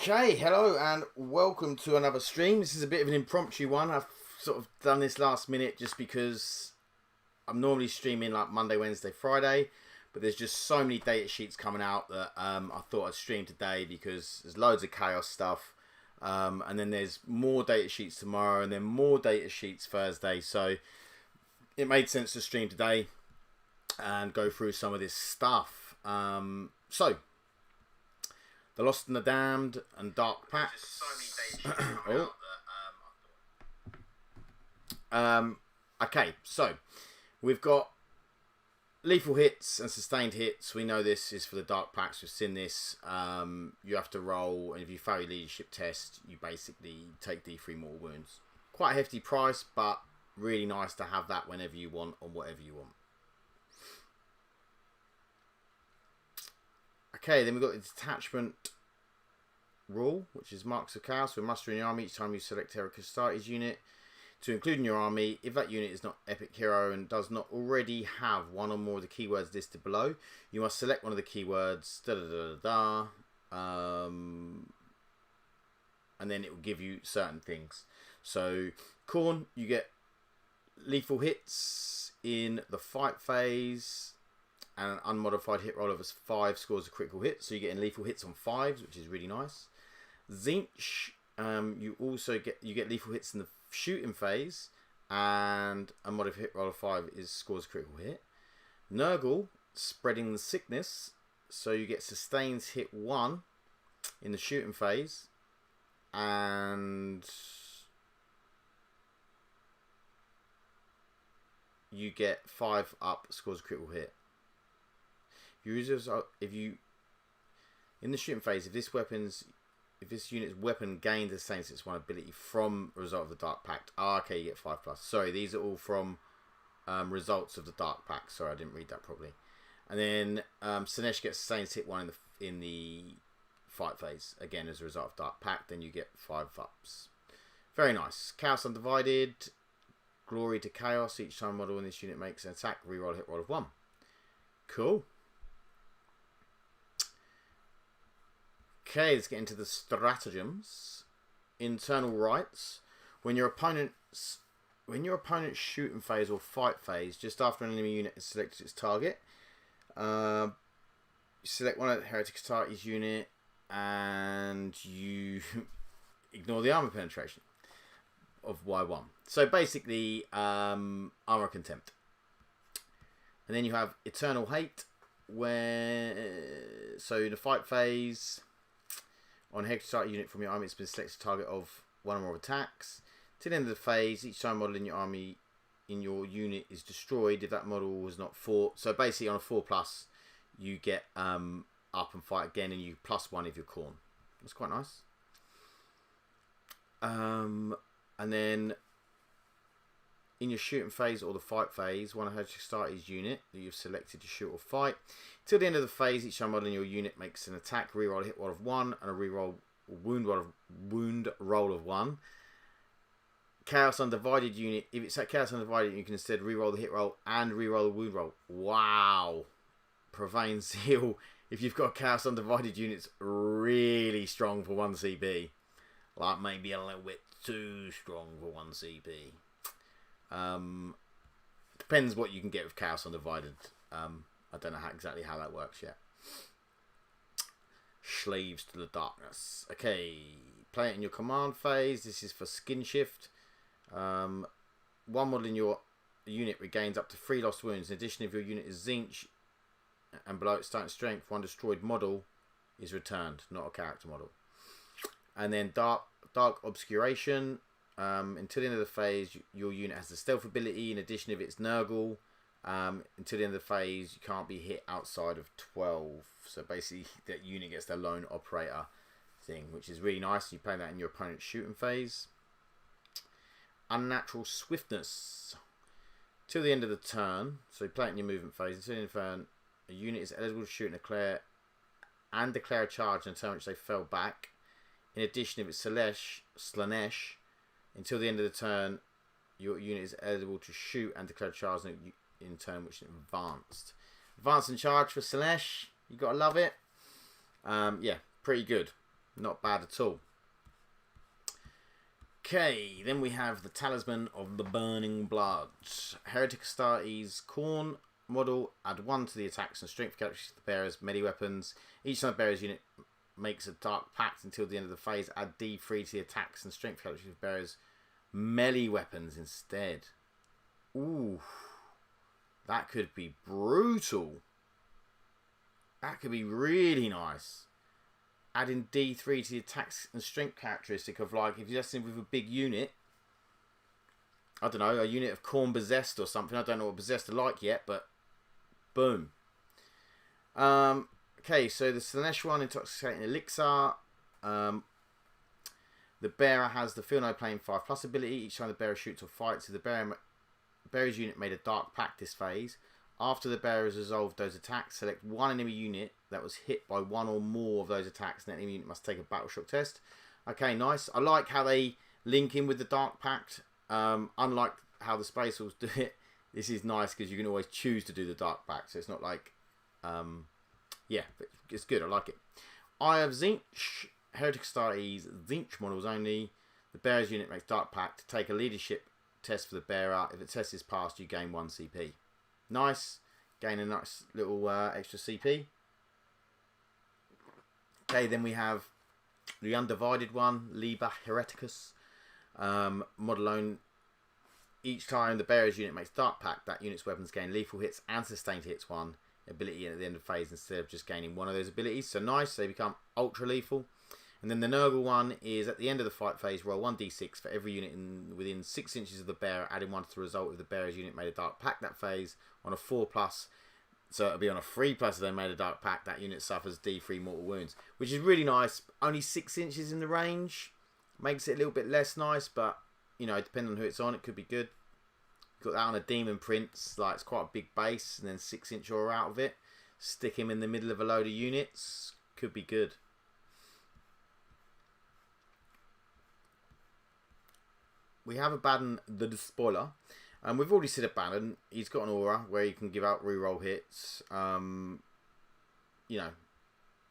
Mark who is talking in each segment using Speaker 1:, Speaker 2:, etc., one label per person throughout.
Speaker 1: Okay, hello and welcome to another stream. This is a bit of an impromptu one. I've sort of done this last minute just because I'm normally streaming like Monday, Wednesday, Friday, but there's just so many data sheets coming out that I thought I'd stream today because there's loads of chaos stuff. And then there's more data sheets tomorrow and then more data sheets Thursday. So it made sense to stream today and go through some of this stuff. The Lost and the Damned and Dark Pacts. Okay, so we've got lethal hits and sustained hits. We know this is for the Dark Pacts. We've seen this. You have to roll, and if you fail your leadership test, you basically take D3 mortal wounds. Quite a hefty price, but really nice to have that whenever you want or whatever you want. Okay, then we've got the detachment rule, which is marks of chaos. When mustering your army, each time you select Heracristartes unit to include in your army, if that unit is not epic hero and does not already have one or more of the keywords listed below, you must select one of the keywords, and then it will give you certain things. So, Khorne, you get lethal hits in the fight phase, and an unmodified hit roll of 5 scores a critical hit. So you're getting lethal hits on 5s, which is really nice. Tzeentch, you also get lethal hits in the shooting phase, and a modified hit roll of 5 scores a critical hit. Nurgle, spreading the sickness, so you get sustains hit 1 in the shooting phase, and you get 5 up scores a critical hit. If you in the shooting phase, if this unit's weapon gains a sustained its one ability from a result of the Dark Pact, okay, you get 5+. Sorry, these are all from results of the Dark Pact. Sorry, I didn't read that properly. And then Slaanesh gets sustained hit 1 in the fight phase, again as a result of Dark Pact. Then you get 5 ups. Very nice. Chaos Undivided, Glory to Chaos. Each time model in this unit makes an attack, reroll a hit roll of 1. Cool. Okay, let's get into the stratagems. Internal rights. When your opponent's shooting phase or fight phase, just after an enemy unit has selected its target, you select one of the Heracristartes unit and you ignore the armor penetration of Y1. So basically, armor contempt. And then you have Eternal Hate, so in the fight phase, on a Heracristartes unit from your army, it's been selected target of 1 or more attacks. Till the end of the phase, each time model in your army in your unit is destroyed if that model was not fought. So basically on a 4+, you get up and fight again, and you +1 if you're Khorne. That's quite nice. And then in your shooting phase or the fight phase, one of Heracristartes unit that you've selected to shoot or fight. Till the end of the phase, each time model in your unit makes an attack, reroll a hit roll of 1, and a reroll wound roll of 1. Chaos Undivided unit, if it's at Chaos Undivided, you can instead reroll the hit roll and reroll the wound roll. Wow. Profane Zeal, if you've got Chaos Undivided units, really strong for 1 CB. Like maybe a little bit too strong for 1 CB. Depends what you can get with Chaos Undivided. I don't know exactly how that works yet. Slaves to the Darkness. Okay, play it in your command phase. This is for Skin Shift. One model in your unit regains up to 3 lost wounds. In addition, if your unit is Tzeentch and below its starting strength, 1 destroyed model is returned, not a character model. And then Dark Obscuration. Until the end of the phase, your unit has the stealth ability. In addition, if it's Nurgle, until the end of the phase, you can't be hit outside of 12. So basically, that unit gets their lone operator thing, which is really nice. You play that in your opponent's shooting phase. Unnatural Swiftness. Till the end of the turn, so you play it in your movement phase. Until the end of the turn, a unit is eligible to shoot and declare a charge in a turn which they fell back. In addition, if it's Slaanesh, until the end of the turn, your unit is eligible to shoot and declare a charge in turn which is advanced. Advanced and charge for Slaanesh. You gotta love it. Yeah, pretty good. Not bad at all. Okay, then we have the Talisman of the Burning Blood. Heretic Astartes Khorne model. Add 1 to the attacks and strength characteristics of the bearer's melee weapons. Each time the bearer's unit makes a Dark Pact until the end of the phase, add D3 to the attacks and strength characteristics of the bearer's melee weapons instead. Ooh. That could be brutal. That could be really nice. Adding D3 to the attacks and strength characteristic of, like, if you're just in with a big unit, I don't know, a unit of Khorne Possessed or something. I don't know what Possessed are like yet, but boom. Okay, so the Slanesh one, Intoxicating Elixir. The bearer has the Feel No Pain 5+ ability. Each time the bearer shoots or fights, if the bearer's unit made a Dark Pact this phase, after the bearer has resolved those attacks, select one enemy unit that was hit by one or more of those attacks, and that enemy unit must take a Battle Shock test. Okay, nice. I like how they link in with the Dark Pact. Unlike how the Space Wolves do it, this is nice because you can always choose to do the Dark Pact. So it's not like, yeah, it's good. I like it. Eye of Tzeentch, Heretic Astartes Tzeentch models only. The bearer's unit makes Dark Pact. Take a leadership test for the bearer. If the test is passed, you gain 1 CP. Nice. Gain a nice little extra CP. Okay, then we have the Undivided one, Liber Hereticus. Model own. Each time the bearer's unit makes Dark Pact, that unit's weapons gain lethal hits and sustained hits 1 ability at the end of the phase instead of just gaining 1 of those abilities. So nice, they become ultra lethal. And then the Nurgle one is at the end of the fight phase, roll 1d6 for every unit within 6 inches of the bearer, adding 1 to the result if the bearer's unit made a Dark Pact that phase on a 4+. So it'll be on a 3+ if they made a Dark Pact, that unit suffers D3 mortal wounds, which is really nice. Only 6 inches in the range makes it a little bit less nice, but you know, depending on who it's on, it could be good. Got that on a Demon Prince, like it's quite a big base, and then 6-inch aura out of it. Stick him in the middle of a load of units, could be good. We have Abaddon the Despoiler, and we've already said Abaddon. He's got an aura where he can give out reroll hits. You know,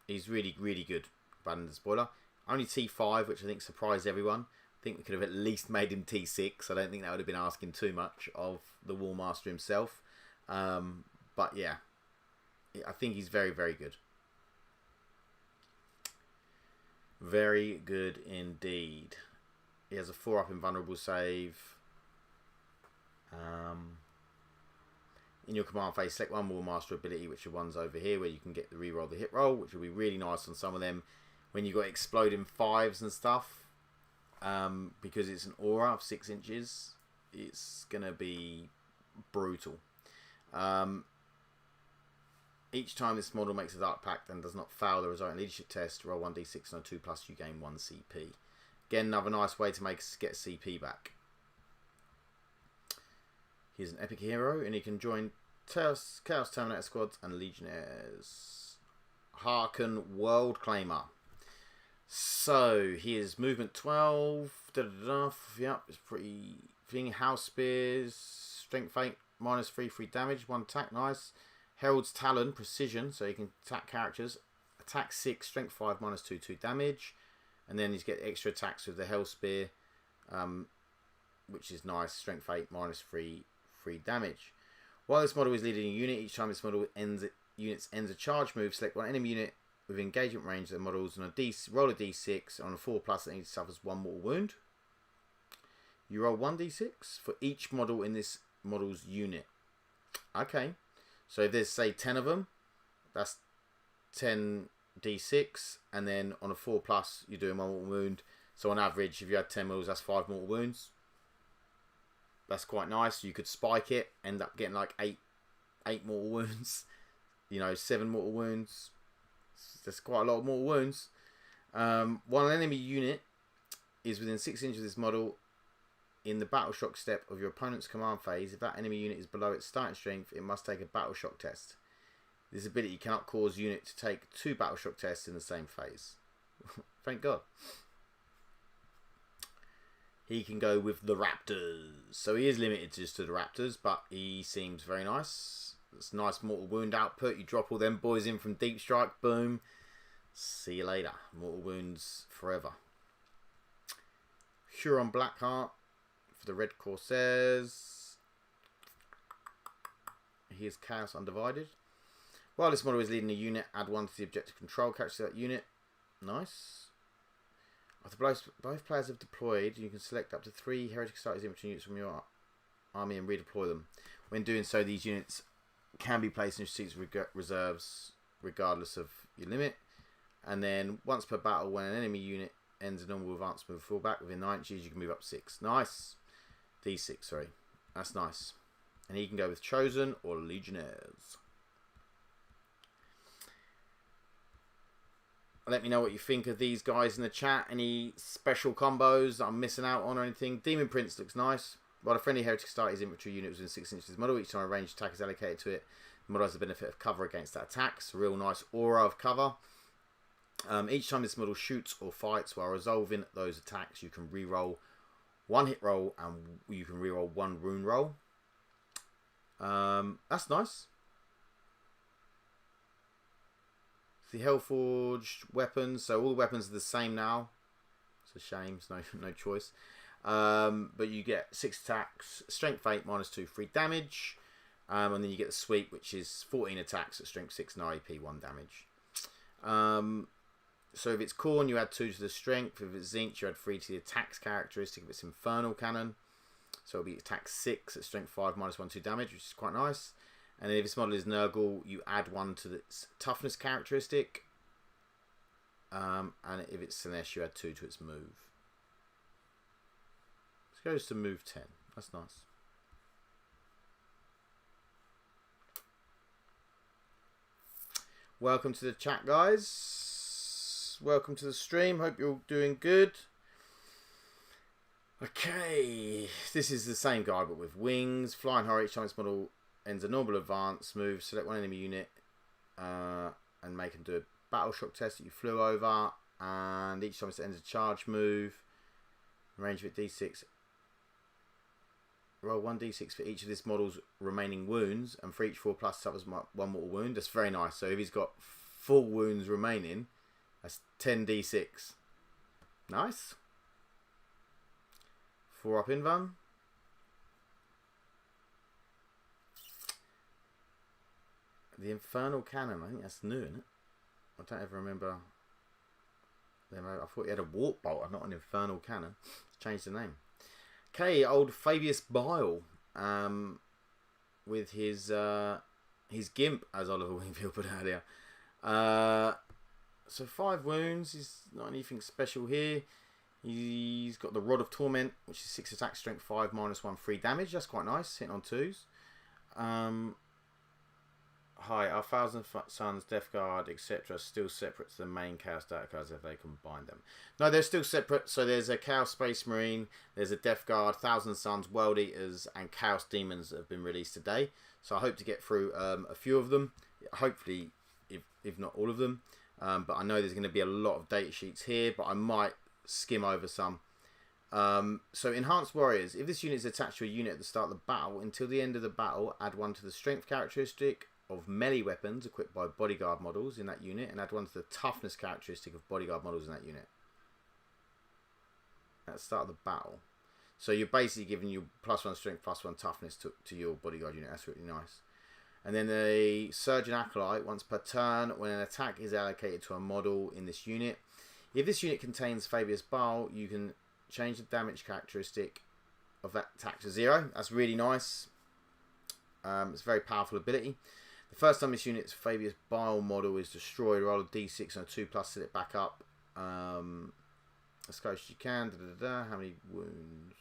Speaker 1: he's really, really good. Abaddon the Despoiler. Only T5, which I think surprised everyone. I think we could have at least made him T6. I don't think that would have been asking too much of the War Master himself. But yeah, I think he's very, very good. Very good indeed. He has a 4+ invulnerable save. In your command phase, select one War Master ability, which are ones over here where you can get the reroll the hit roll, which will be really nice on some of them when you got exploding 5s and stuff. Because it's an aura of 6 inches, it's gonna be brutal. Each time this model makes a Dark Pact and does not fail the resulting leadership test, roll 1d6 and a 2+, you gain 1 CP. Again, another nice way to get CP back. He's an epic hero, and he can join Chaos Terminator squads and Legionnaires. Harken World Claimer. So, he is movement 12. Yep, it's pretty thing. House Spears, Strength 8, -3 damage, 1 attack, nice. Herald's Talon, Precision, so he can attack characters. Attack 6, Strength 5, -2 damage. And then he's get extra attacks with the Hell Spear, which is nice. Strength 8, -3 damage. While this model is leading a unit, each time this model ends a charge move, select one enemy unit with engagement range of the models and roll a d6 on a 4+, that each suffers 1 mortal wound. You roll 1d6 for each model in this model's unit. Okay, so if there's say 10 of them, that's 10d6, and then on a 4+, you're doing 1 mortal wound. So on average, if you had 10 models, that's 5 mortal wounds. That's quite nice. You could spike it, end up getting like 8 mortal wounds. You know, 7 mortal wounds. That's quite a lot of mortal wounds. While an enemy unit is within 6 inches of this model in the Battle Shock step of your opponent's command phase, if that enemy unit is below its starting strength, it must take a Battle Shock test. This ability cannot cause unit to take 2 Battle Shock tests in the same phase. Thank God. He can go with the Raptors. So he is limited just to the Raptors, but he seems very nice. It's nice mortal wound output. You drop all them boys in from Deep Strike, boom. See you later. Mortal wounds forever. Huron Blackheart for the Red Corsairs. He is Chaos Undivided. While this model is leading a unit, add 1 to the objective control character to that unit. Nice. After both players have deployed, you can select up to 3 Heretic Society's infantry units from your army and redeploy them. When doing so, these units can be placed in your seats reserves regardless of your limit. And then once per battle, when an enemy unit ends a normal advance move fullback within 9 inches, you can move up 6. Nice. D6, sorry. That's nice. And he can go with Chosen or Legionnaires. Let me know what you think of these guys in the chat. Any special combos that I'm missing out on or anything. Demon Prince looks nice. While a friendly Heretic start his infantry unit within 6 inches of the model, each time a ranged attack is allocated to it, the model has the benefit of cover against that attack. So real nice aura of cover. Each time this model shoots or fights while resolving those attacks, you can reroll 1 hit roll and you can reroll 1 rune roll. That's nice. The Hellforged weapons, so all the weapons are the same now. It's a shame, it's no choice. But you get 6 attacks, strength 8, -2, 3 damage. And then you get the sweep, which is 14 attacks at strength 6 and REP 1 damage. So if it's Khorne, you add 2 to the strength. If it's Tzeentch, you add 3 to the attacks characteristic. If it's Infernal Cannon, so it'll be attack 6 at strength 5, -1, 2 damage, which is quite nice. And then if this model is Nurgle, you add 1 to its toughness characteristic. And if it's Slaanesh, you add 2 to its move. This goes to move 10. That's nice. Welcome to the chat, guys. Welcome to the stream. Hope you're all doing good. Okay. This is the same guy, but with wings. Flying Horror, each time this model ends a normal advance move, select 1 enemy unit and make them do a battle shock test that you flew over, and each time it ends a charge move, range of it D6, roll 1d6 for each of this model's remaining wounds, and for each 4+ suffers 1 mortal wound. That's very nice. So if he's got full wounds remaining, that's 10d6. Nice. 4 up Invan. The Infernal Cannon, I think that's new, isn't it? I don't ever remember them. I thought he had a Warp Bolt, not an Infernal Cannon. Changed the name. Okay, old Fabius Bile, with his gimp, as Oliver Wingfield put earlier. So 5 wounds. He's not anything special here. He's got the Rod of Torment, which is 6 attack, strength 5, -1, 3 damage. That's quite nice, hitting on 2s. Hi, our Thousand Suns, Death Guard, etc. still separate to the main Chaos Data cards if they combine them? No, they're still separate. So there's a Chaos Space Marine, there's a Death Guard, Thousand Suns, World Eaters, and Chaos Demons that have been released today. So I hope to get through a few of them. Hopefully, if not all of them. But I know there's going to be a lot of data sheets here, but I might skim over some. So Enhanced Warriors. If this unit is attached to a unit at the start of the battle, until the end of the battle, add 1 to the strength characteristic of melee weapons equipped by bodyguard models in that unit, and add 1 to the toughness characteristic of bodyguard models in that unit at the start of the battle. So you're basically giving you +1 strength, +1 toughness to your bodyguard unit. That's really nice. And then the Surgeon Acolyte, once per turn, when an attack is allocated to a model in this unit. If this unit contains Fabius Bile, you can change the damage characteristic of that attack to 0. That's really nice. It's a very powerful ability. The first time this unit's Fabius Bile model is destroyed, roll a d6 and a 2+, set it back up. As close as you can. How many wounds?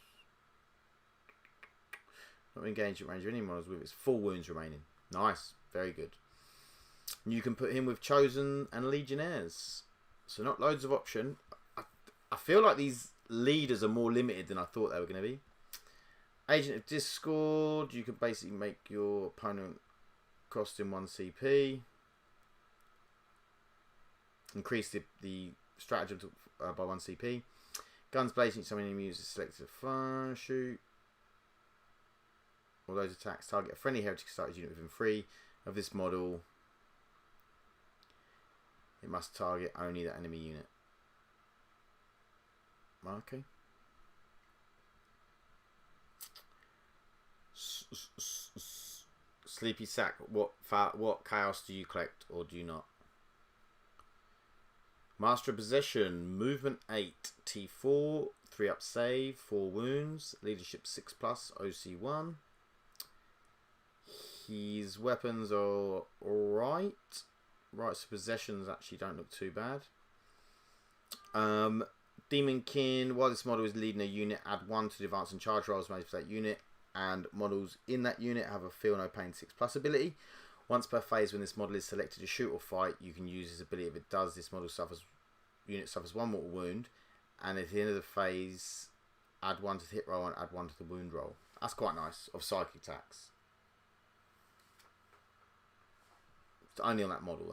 Speaker 1: Not engaged at range of any models with its full wounds remaining. Nice. Very good. And you can put him with Chosen and Legionnaires. So not loads of option. I feel like these leaders are more limited than I thought they were going to be. Agent of Discord. You can basically make your opponent cost him 1 CP. Increase the stratagem by 1 CP. Guns blazing, somebody uses selected fire, shoot. All those attacks target a friendly heretic starters unit within 3 of this model. It must target only that enemy unit. Okay. Sleepy Sack. What chaos do you collect or do you not? Master of Possession. Movement 8. T4. 3 up save. 4 wounds. Leadership 6+. OC 1. His weapons are alright. Rights of Possessions actually don't look too bad. Demonkin. While this model is leading a unit, add 1 to the advance and charge rolls made for that unit. And models in that unit have a Feel No Pain 6+ ability. Once per phase, when this model is selected to shoot or fight, you can use this ability. If it does, this unit suffers 1 mortal wound. And at the end of the phase, add 1 to the hit roll and add 1 to the wound roll. That's quite nice, of psychic attacks. It's only on that model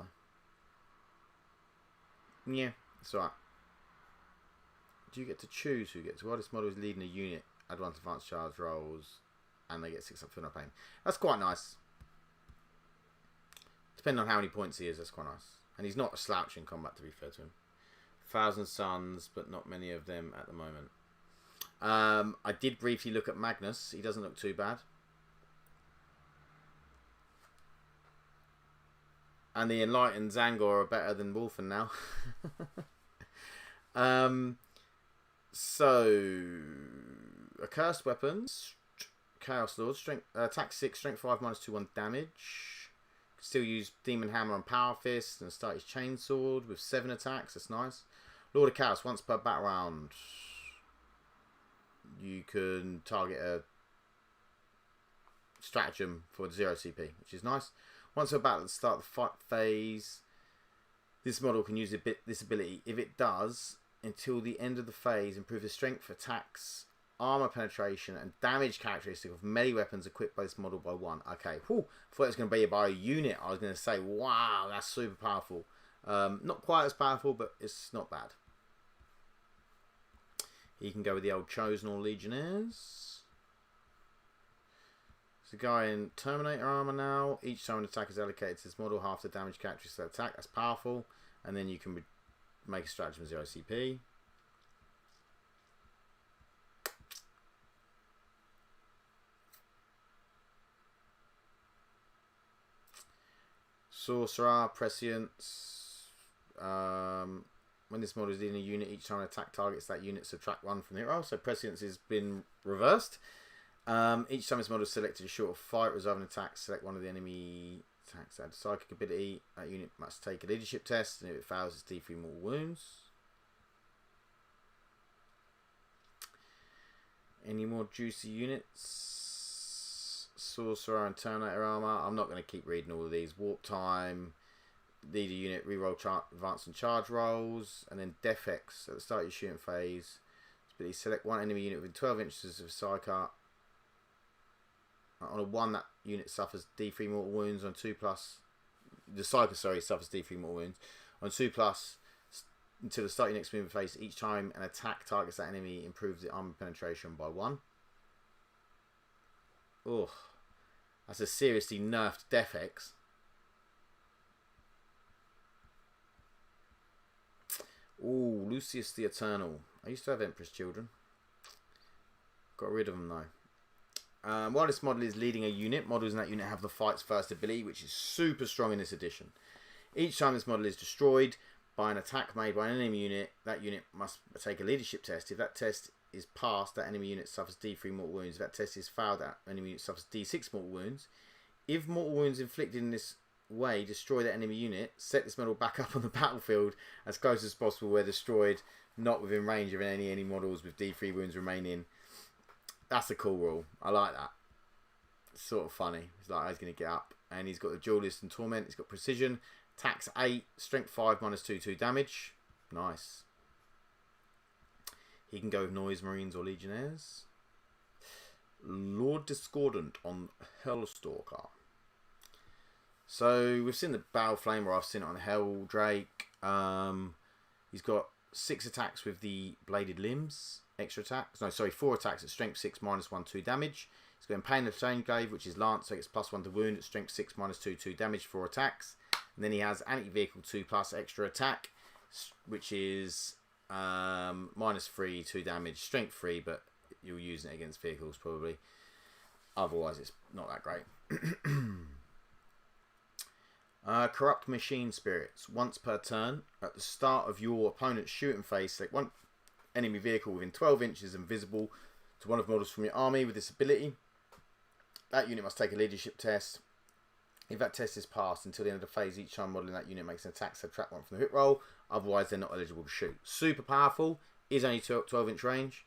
Speaker 1: though. Yeah, it's alright. Do you get to choose who gets? While this model is leading a unit, add 1 to advanced charge rolls. And they get 6 up for no pain. That's quite nice. Depending on how many points he is, that's quite nice. And he's not a slouch in combat, to be fair to him. 1,000 Suns, but not many of them at the moment. I did briefly look at Magnus. He doesn't look too bad. And the Enlightened Zangor are better than Wolfen now. So, Accursed Weapons. Chaos Lord, strength, attack 6, strength 5, -2/1 damage. Still use Demon Hammer and Power Fist and start his Chainsword with 7 attacks. That's nice. Lord of Chaos, once per battle round, you can target a stratagem for 0 CP, which is nice. Once per battle, start the fight phase. This model can use this ability. If it does, until the end of the phase, improve the strength, attacks, armor penetration and damage characteristic of melee weapons equipped by this model by 1. Okay, whew. I thought it was going to be by a unit. I was going to say, wow, that's super powerful. Not quite as powerful, but it's not bad. You can go with the old Chosen or Legionnaires. There's a guy in Terminator armor now. Each time an attack is allocated to this model, half the damage characteristic of the attack. That's powerful. And then you can make a stratagem 0 CP. Sorcerer, Prescience. When this model is leading a unit, each time an attack targets that unit, subtract 1 from the hero. So Prescience has been reversed. Each time this model is selected to shoot or fight, resolve an attack, select one of the enemy attacks. Add psychic ability. That unit must take a leadership test, and if it fails, it's D3 mortal wounds. Any more juicy units? Sorcerer and Terminator armor. I'm not going to keep reading all of these. Warp time, leader unit, reroll advance and charge rolls, and then Defex at the start of your shooting phase. Select one enemy unit within 12 inches of Psyker. On a 1, that unit suffers D3 mortal wounds. On 2+, the Psyker, sorry, suffers D3 mortal wounds. On 2+, until the start of your next movement phase, each time an attack targets that enemy, improves the armor penetration by 1. Ugh. That's a seriously nerfed Defex. Ooh, Lucius the Eternal. I used to have Empress Children. Got rid of them though. While this model is leading a unit, models in that unit have the Fight's First ability, which is super strong in this edition. Each time this model is destroyed by an attack made by an enemy unit, that unit must take a leadership test. If that test is passed, that enemy unit suffers D3 mortal wounds. If that test is failed, that enemy unit suffers D6 mortal wounds. If mortal wounds inflicted in this way destroy that enemy unit, set this model back up on the battlefield as close as possible where destroyed, not within range of any models with D3 wounds remaining. That's a cool rule. I like that. It's sort of funny. It's like he's going to get up. And he's got the Duelist and Torment. He's got Precision. Tax 8. Strength 5 -2/2 damage. Nice. He can go with Noise Marines or Legionnaires. Lord Discordant on Hellstalker. So we've seen the Battle Flamer. I've seen it on Helldrake. He's got 6 attacks with the Bladed Limbs. Extra attacks. No, sorry, 4 attacks at Strength 6 -1/2 damage. He's got Pain of Chain Glaive, which is Lance, so he gets +1 to wound at Strength 6 -2/2 damage, 4 attacks. And then he has anti-vehicle 2+ extra attack, which is -3, 2 damage, strength 3, but you're using it against vehicles probably. Otherwise, it's not that great. Corrupt Machine Spirits. Once per turn, at the start of your opponent's shooting phase, select one enemy vehicle within 12 inches and visible to one of the models from your army with this ability. That unit must take a leadership test. If that test is passed until the end of the phase, each time modelling that unit makes an attack, subtract 1 from the hit roll. Otherwise, they're not eligible to shoot. Super powerful. Is only 12-inch range.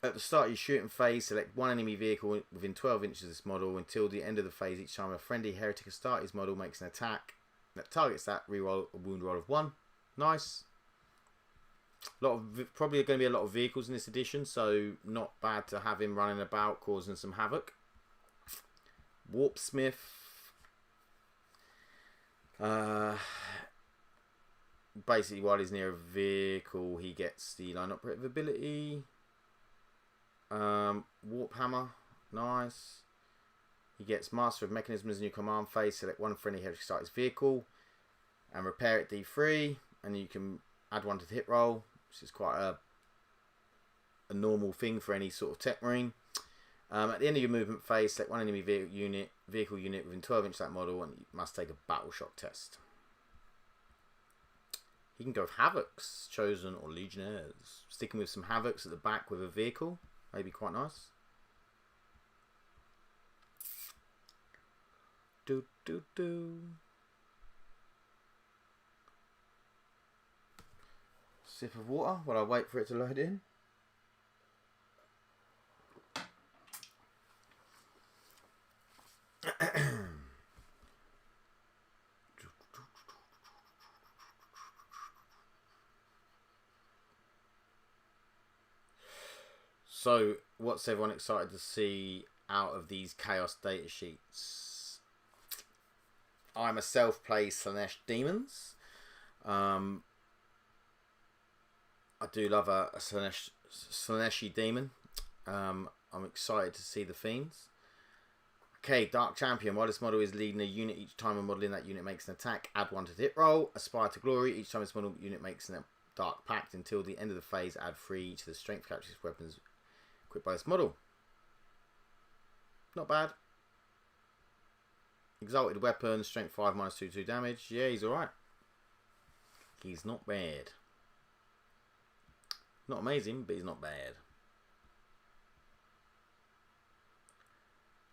Speaker 1: At the start of your shooting phase, select one enemy vehicle within 12 inches of this model until the end of the phase. Each time a friendly Heretic Astartes model makes an attack that targets that, reroll a wound roll of 1. Nice. Probably going to be a lot of vehicles in this edition, so not bad to have him running about causing some havoc. Warpsmith. Basically, while he's near a vehicle, he gets the line operative ability. Warhammer. Nice. He gets Master of Mechanisms in your command phase. Select one friendly Heretic Astartes vehicle and repair it D3, and you can add 1 to the hit roll, which is quite a normal thing for any sort of tech marine. At the end of your movement phase, select one enemy vehicle unit within 12 inches of that model, and you must take a battle shock test. He can go with Havocs, Chosen, or Legionnaires. Sticking with some Havocs at the back with a vehicle, maybe quite nice. Sip of water while I wait for it to load in. So, what's everyone excited to see out of these Chaos data sheets? I myself play Slaanesh Demons. I do love a Slaaneshi demon. I'm excited to see the Fiends. Okay, Dark Champion. While this model is leading a unit, each time a model in that unit makes an attack, add 1 to the hit roll. Aspire to Glory. Each time this model unit makes a Dark Pact until the end of the phase, add 3 to the strength characteristics weapons equipped by this model. Not bad. Exalted Weapon, strength 5, -2, 2 damage. Yeah, he's alright. He's not bad. Not amazing, but he's not bad.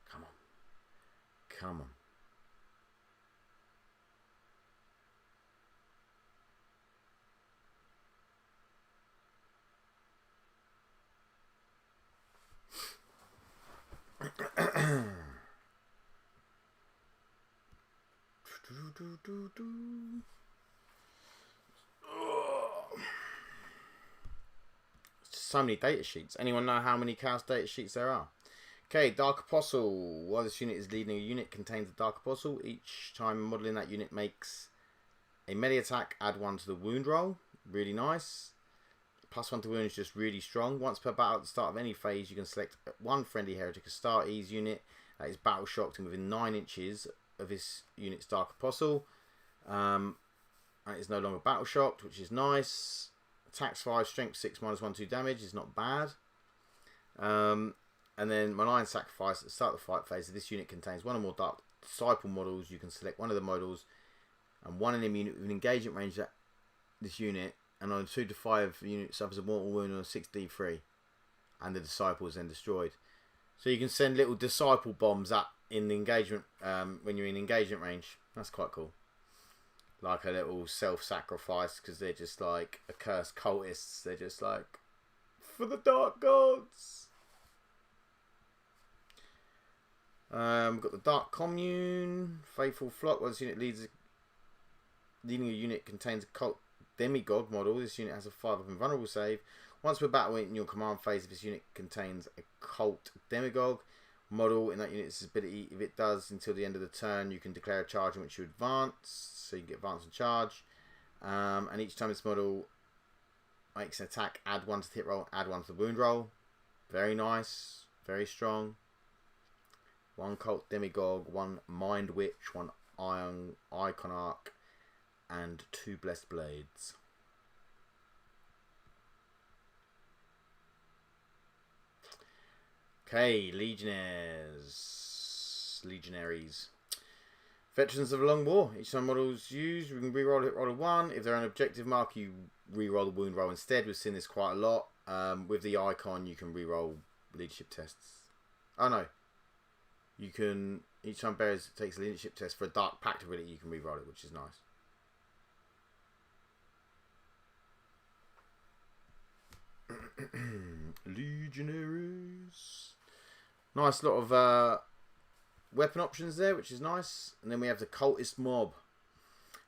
Speaker 1: Come on. Come on. So many data sheets. Anyone know how many Chaos data sheets there are? Okay, Dark Apostle. While this unit is leading a unit, contains a Dark Apostle. Each time modeling that unit makes a melee attack, add 1 to the wound roll. Really nice. +1 to wound is just really strong. Once per battle at the start of any phase, you can select one friendly Heretic Astartes unit that is battle shocked and within 9 inches of this unit's Dark Apostle. And it's no longer battle shocked, which is nice. Attacks 5, strength 6, -1, 2 damage is not bad. And then Malign Sacrifice at the start of the fight phase. If this unit contains one or more Dark Disciple models, you can select one of the models and one enemy unit with an engagement range that this unit, and on a 2 to 5 unit suffers a mortal wound on a 6d3, and the Disciple is then destroyed. So you can send little Disciple bombs up in the engagement when you're in engagement range. That's quite cool. Like a little self-sacrifice, because they're just like accursed cultists. They're just like, for the Dark Gods. We've got the Dark Commune, Faithful Flock. Well, this unit leading a unit contains a cult demigod model. This unit has a 5 invulnerable save. Once per battle in your command phase, if this unit contains a cult demigod model in that unit's ability, if it does until the end of the turn, you can declare a charge in which you advance. So you can get advance and charge. And each time this model makes an attack, add 1 to the hit roll, add 1 to the wound roll. Very nice. Very strong. 1 cult demigod, 1 mind witch, 1 Iron Icon Arc, and 2 Blessed Blades. Okay, Legionaries. Veterans of the Long War. Each time models used, we can reroll hit roll of 1. If they're an objective mark, you reroll the wound roll instead. We've seen this quite a lot. With the icon, you can reroll leadership tests. Oh no. You can, each time bearers takes a leadership test for a Dark Pact ability, you can reroll it, which is nice. Legionaries. Nice lot of weapon options there, which is nice. And then we have the Cultist Mob.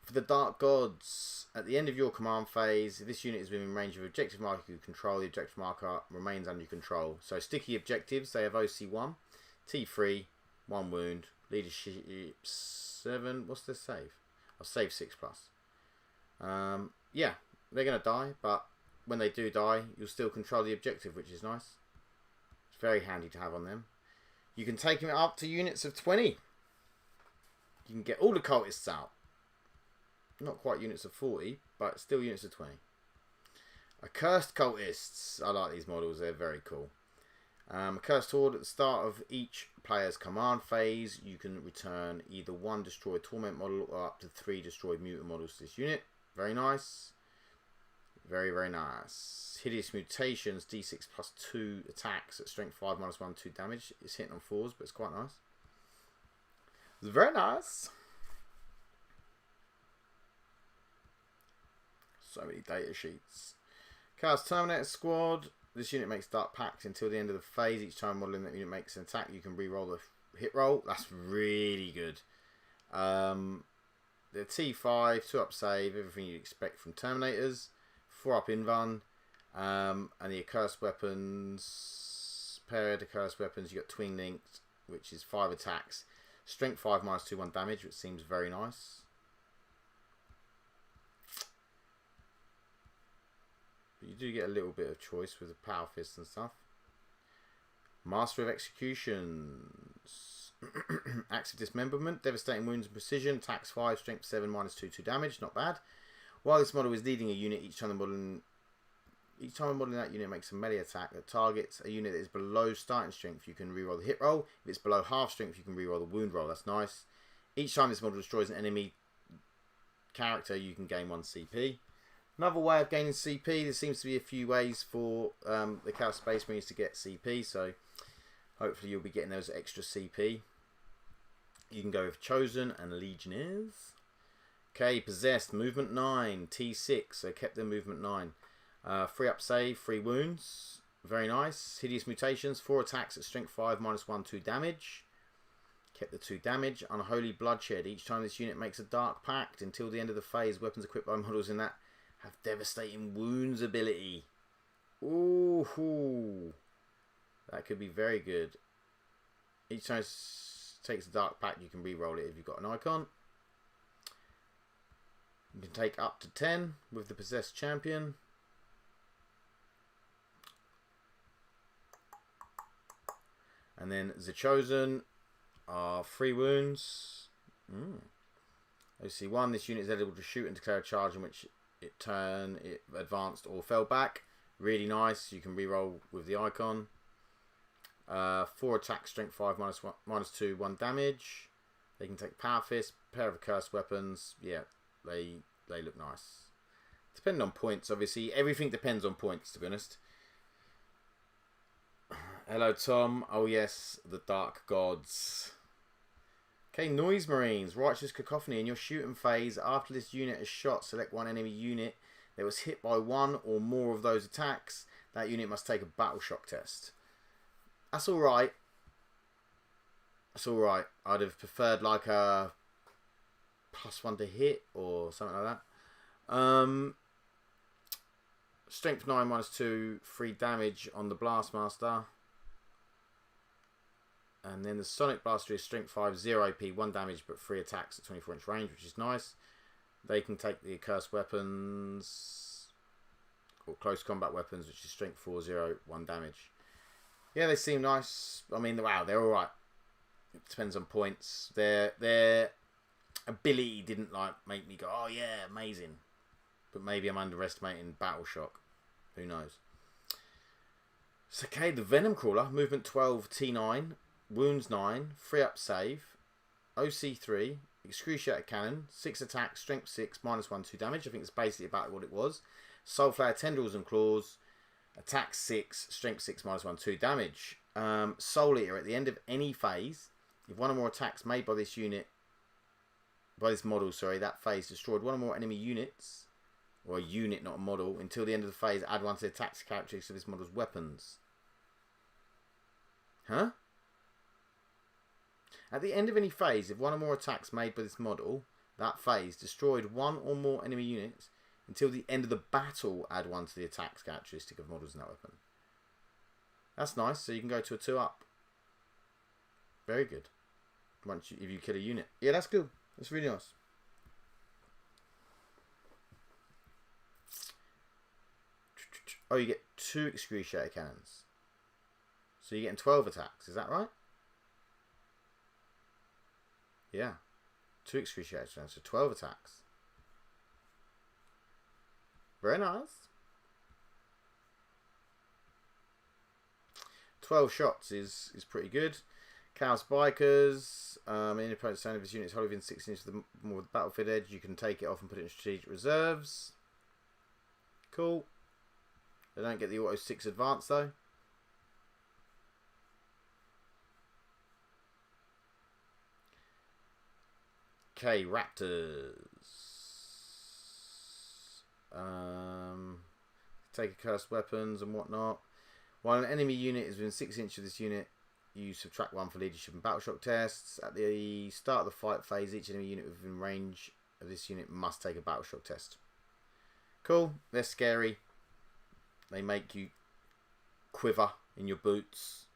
Speaker 1: For the Dark Gods, at the end of your command phase, if this unit is within range of objective marker you control, the objective marker remains under your control. So sticky objectives, they have OC1, T3, 1 wound, leadership 7. What's their save? I'll save 6+. Yeah, they're going to die, but when they do die, you'll still control the objective, which is nice. It's very handy to have on them. You can take them up to units of 20. You can get all the cultists out. Not quite units of 40, but still units of 20. Accursed Cultists. I like these models. They're very cool. Accursed Horde. At the start of each player's command phase, you can return either 1 destroyed Torment model or up to 3 destroyed Mutant models to this unit. Very nice. Very, very nice. Hideous Mutations. D6 plus 2 attacks at strength 5 minus 1, 2 damage. It's hitting on 4s, but it's quite nice. It's very nice. So many data sheets. Chaos Terminator Squad. This unit makes Dark Pact until the end of the phase. Each time modeling that unit makes an attack, you can re-roll the hit roll. That's really good. The T5, 2-up save, everything you'd expect from Terminators. 4-up invuln. And the Accursed Weapons. Paired Accursed Weapons, you got Twin Linked, which is 5 attacks. Strength 5 minus 2, 1 damage, which seems very nice. You do get a little bit of choice with the Power Fist and stuff. Master of Executions. Acts of Dismemberment. Devastating Wounds and Precision. Attacks 5, Strength 7, minus 2, 2 damage. Not bad. While this model is leading a unit, each time modeling that unit makes a melee attack that targets a unit that is below starting strength, you can reroll the hit roll. If it's below half strength, you can reroll the wound roll. That's nice. Each time this model destroys an enemy character, you can gain 1 CP. Another way of gaining CP, there seems to be a few ways for the Chaos Space Marines to get CP, so hopefully you'll be getting those extra CP. You can go with Chosen and Legionnaires. Okay, Possessed, movement 9, T6, so kept their movement 9. 3-up save, 3 wounds, very nice. Hideous Mutations, 4 attacks at strength 5, minus 1, 2 damage. Kept the 2 damage. Unholy Bloodshed, each time this unit makes a Dark Pact until the end of the phase, weapons equipped by models in that have Devastating Wounds ability. Ooh, that could be very good. Each time it takes a Dark Pact, you can re-roll it if you've got an icon. You can take up to 10 with the Possessed Champion. And then the Chosen are 3 wounds. OC1, this unit is eligible to shoot and declare a charge in which it advanced or fell back. Really nice. You can reroll with the icon. 4 attack, strength 5, minus 2, 1 damage. They can take Power Fist, pair of Accursed Weapons. Yeah, they look nice. Depending on points, obviously. Everything depends on points, to be honest. Hello, Tom. Oh, yes, the Dark Gods. Okay, Noise Marines, Righteous Cacophony. In your shooting phase, after this unit is shot, select one enemy unit that was hit by 1 or more of those attacks. That unit must take a Battle Shock test. That's alright. That's alright. I'd have preferred like a +1 to hit or something like that. Strength 9, minus 2, 3 damage on the Blastmaster. And then the Sonic Blaster is Strength 5, 0 AP, 1 damage, but 3 attacks at 24-inch range, which is nice. They can take the Accursed Weapons, or Close Combat Weapons, which is Strength 4, 0, 1 damage. Yeah, they seem nice. I mean, wow, they're alright. It depends on points. They're ability didn't like make me go, oh yeah, amazing. But maybe I'm underestimating Battle Shock. Who knows? So, okay, the Venom Crawler, movement 12, T9, wounds 9, free up save, OC 3, Excruciating Cannon, 6 attack, strength 6, -1, 2 damage. I think it's basically about what it was. Soulflare, Tendrils and Claws, attack 6, strength 6, -1, 2 damage. Soul Eater, at the end of any phase, if one or more attacks made by this unit, by this model, sorry, that phase destroyed one or more enemy units, or a unit, not a model, until the end of the phase, add 1 to the attacks characteristics of this model's weapons. Huh? At the end of any phase, if one or more attacks made by this model, that phase destroyed one or more enemy units, until the end of the battle, add 1 to the attacks characteristic of models in that weapon. That's nice, so you can go to a 2-up. Very good. If you kill a unit. Yeah, that's good. That's really nice. Oh, you get 2 Excruciating Cannons. So you're getting 12 attacks, is that right? Yeah. 2 Excruciating Cannons, so 12 attacks. Very nice. 12 shots is pretty good. Chaos Bikers. Any opponent's sound of his unit is wholly within 6 inches of the more battlefield edge. You can take it off and put it in strategic reserves. Cool. They don't get the auto 6 advance though. Okay, Raptors. Take a cursed weapons and whatnot. While an enemy unit is within 6 inches of this unit, you subtract 1 for leadership and battle shock tests. At the start of the fight phase, each enemy unit within range of this unit must take a battle shock test. Cool. They're scary. They make you quiver in your boots.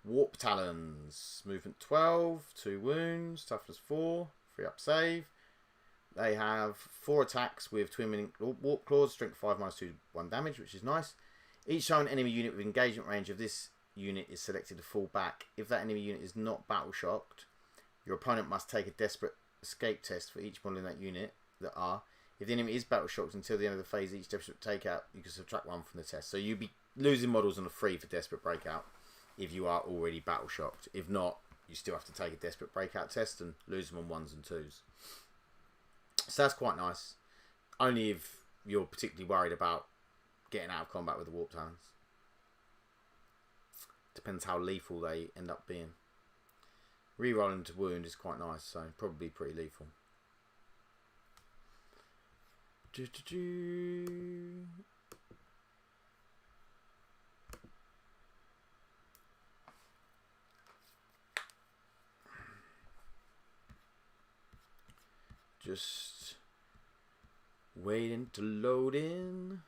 Speaker 1: Warp Talons. Movement 12. 2 wounds. Toughness 4. Free up save. They have 4 attacks with twin warp claws. Strength 5 -2 1 damage, which is nice. Each time an enemy unit with engagement range of this unit is selected to fall back. If that enemy unit is not battle shocked, your opponent must take a desperate escape test for each model in that unit that are. If the enemy is battle shocked until the end of the phase, each desperate takeout, you can subtract 1 from the test. So you'll be losing models on a free for desperate breakout if you are already battle shocked. If not, you still have to take a desperate breakout test and lose them on 1s and 2s. So that's quite nice. Only if you're particularly worried about getting out of combat with the Warp Talons. Depends how lethal they end up being. Rerolling to wound is quite nice, so probably pretty lethal. Just waiting to load in.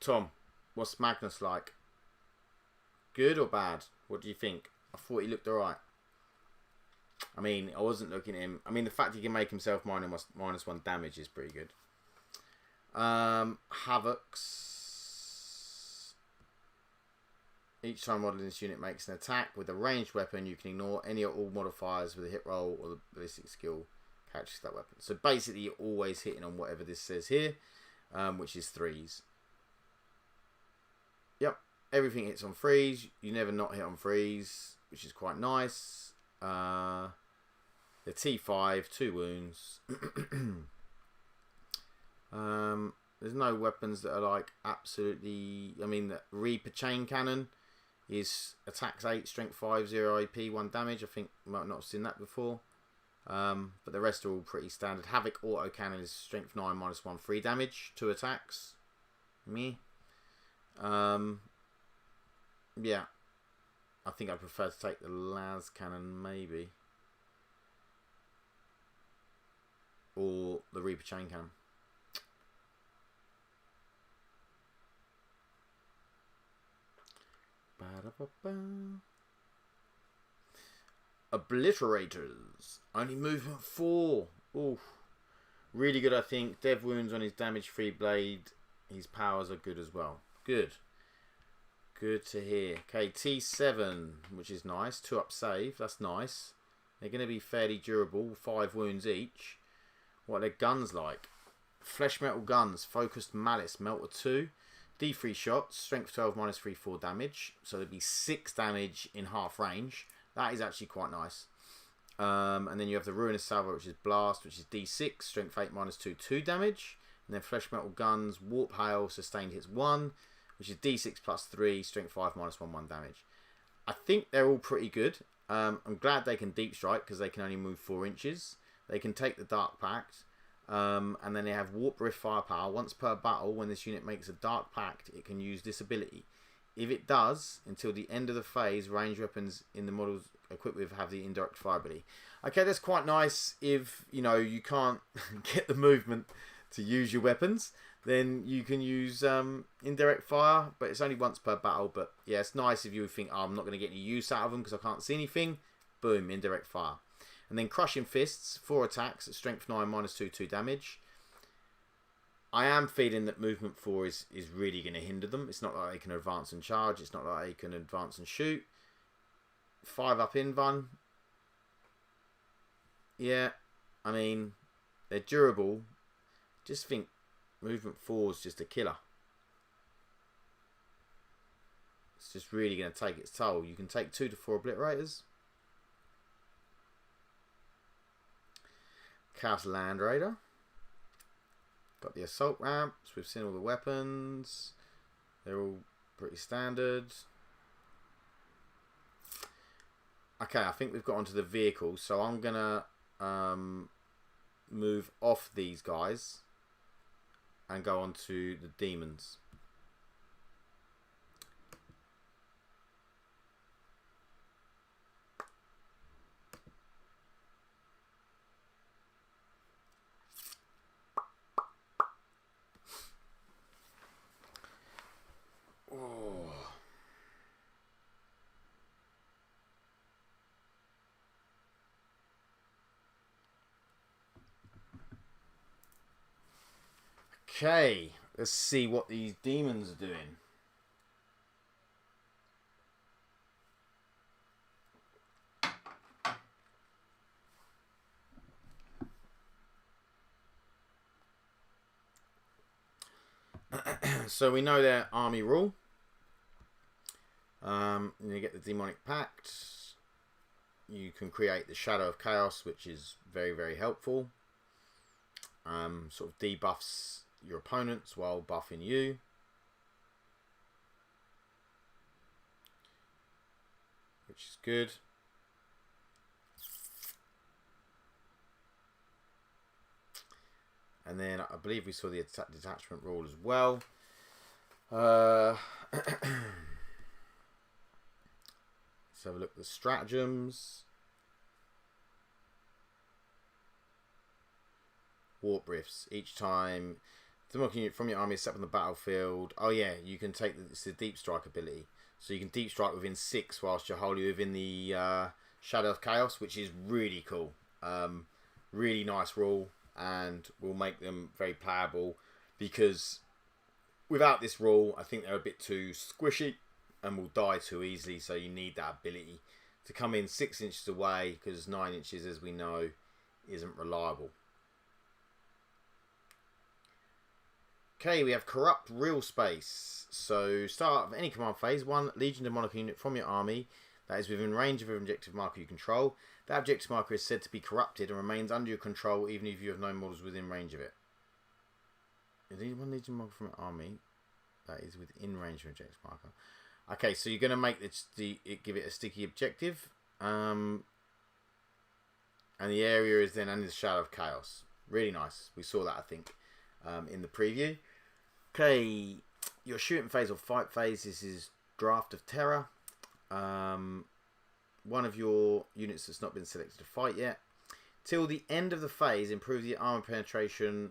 Speaker 1: Tom, what's Magnus like? Good or bad? What do you think? I thought he looked alright. I mean, I wasn't looking at him. I mean, the fact he can make himself -1 damage is pretty good. Havocs. Each time model in this unit makes an attack with a ranged weapon, you can ignore any or all modifiers with a hit roll or the ballistic skill characteristic of that weapon. So basically, you're always hitting on whatever this says here, which is 3s. Yep, everything hits on 3s. You never not hit on 3s, which is quite nice. The T5, 2 wounds. There's no weapons that are like absolutely. I mean, the Reaper Chain Cannon is attacks 8, strength 5, 0 AP, 1 damage. I think you might not have seen that before. But the rest are all pretty standard. Havoc Auto Cannon is strength 9, -1, 3 damage, 2 attacks. Me. Yeah. I think I prefer to take the Las Cannon, maybe. Or the Reaper Chain Cannon. Obliterators. Only movement 4. Oof. Really good, I think. Dev wounds on his damage free blade. His powers are good as well. Good. Good to hear. Okay, T7, which is nice. 2-up save. That's nice. They're going to be fairly durable. 5 wounds each. What are their guns like? Flesh metal guns. Focused malice. Melter 2. D3 shots. Strength 12 minus 3/4 damage. So there'd be 6 damage in half range. That is actually quite nice. And then you have the Ruinous Salvo, which is Blast, which is D6. Strength 8 minus 2 damage. And then Flesh Metal Guns, Warp Hail, Sustained hits 1, which is D6 plus 3, Strength 5 minus 1 damage. I think they're all pretty good. I'm glad they can Deep Strike because they can only move 4 inches. They can take the Dark Pact. And then they have Warp Rift Firepower. Once per battle, when this unit makes a Dark Pact, it can use this ability. If it does, until the end of the phase, ranged weapons in the models equipped with have the indirect fire ability. Okay, that's quite nice if, you know, you can't get the movement to use your weapons. Then you can use indirect fire, but it's only once per battle. But yeah, it's nice if you think, oh, I'm not going to get any use out of them because I can't see anything. Boom, indirect fire. And then Crushing Fists, 4 attacks at strength 9 minus 2 damage. I am feeling that movement 4 is really going to hinder them. It's not like they can advance and charge. It's not like they can advance and shoot. 5-up invuln. Yeah, I mean, they're durable. Just think movement 4 is just a killer. It's just really going to take its toll. You can take 2 to 4 obliterators. Chaos Land Raider. Got the assault ramps. We've seen all the weapons. They're all pretty standard. Okay, I think we've got onto the vehicle. So I'm going to move off these guys and go on to the demons. Okay, let's see what these demons are doing. So we know their army rule. You get the Demonic Pact. You can create the Shadow of Chaos, which is very, very helpful. Sort of debuffs your opponents while buffing you. Which is good. And then I believe we saw the detachment rule as well. Let's have a look at the stratagems. Warp Rifts. Each time the unit from your army is set on the battlefield. Oh yeah, you can take it's the Deep Strike ability. So you can Deep Strike within 6 whilst you're wholly within the Shadow of Chaos, which is really cool. Really nice rule, and will make them very playable, because without this rule, I think they're a bit too squishy and will die too easily. So you need that ability to come in 6 inches away, because 9 inches, as we know, isn't reliable. Okay, we have Corrupt Real Space. So, start of any command phase, 1 Legion Demonic unit from your army that is within range of an objective marker you control. That objective marker is said to be corrupted and remains under your control even if you have no models within range of it. Is 1 Legion marker from your army that is within range of an objective marker. Okay, so you're going to make give it a sticky objective. And the area is then under the Shadow of Chaos. Really nice. We saw that, I think, in the preview. Okay, your shooting phase or fight phase. This is Draft of Terror. One of your units that's not been selected to fight yet. Till the end of the phase, improve the armor penetration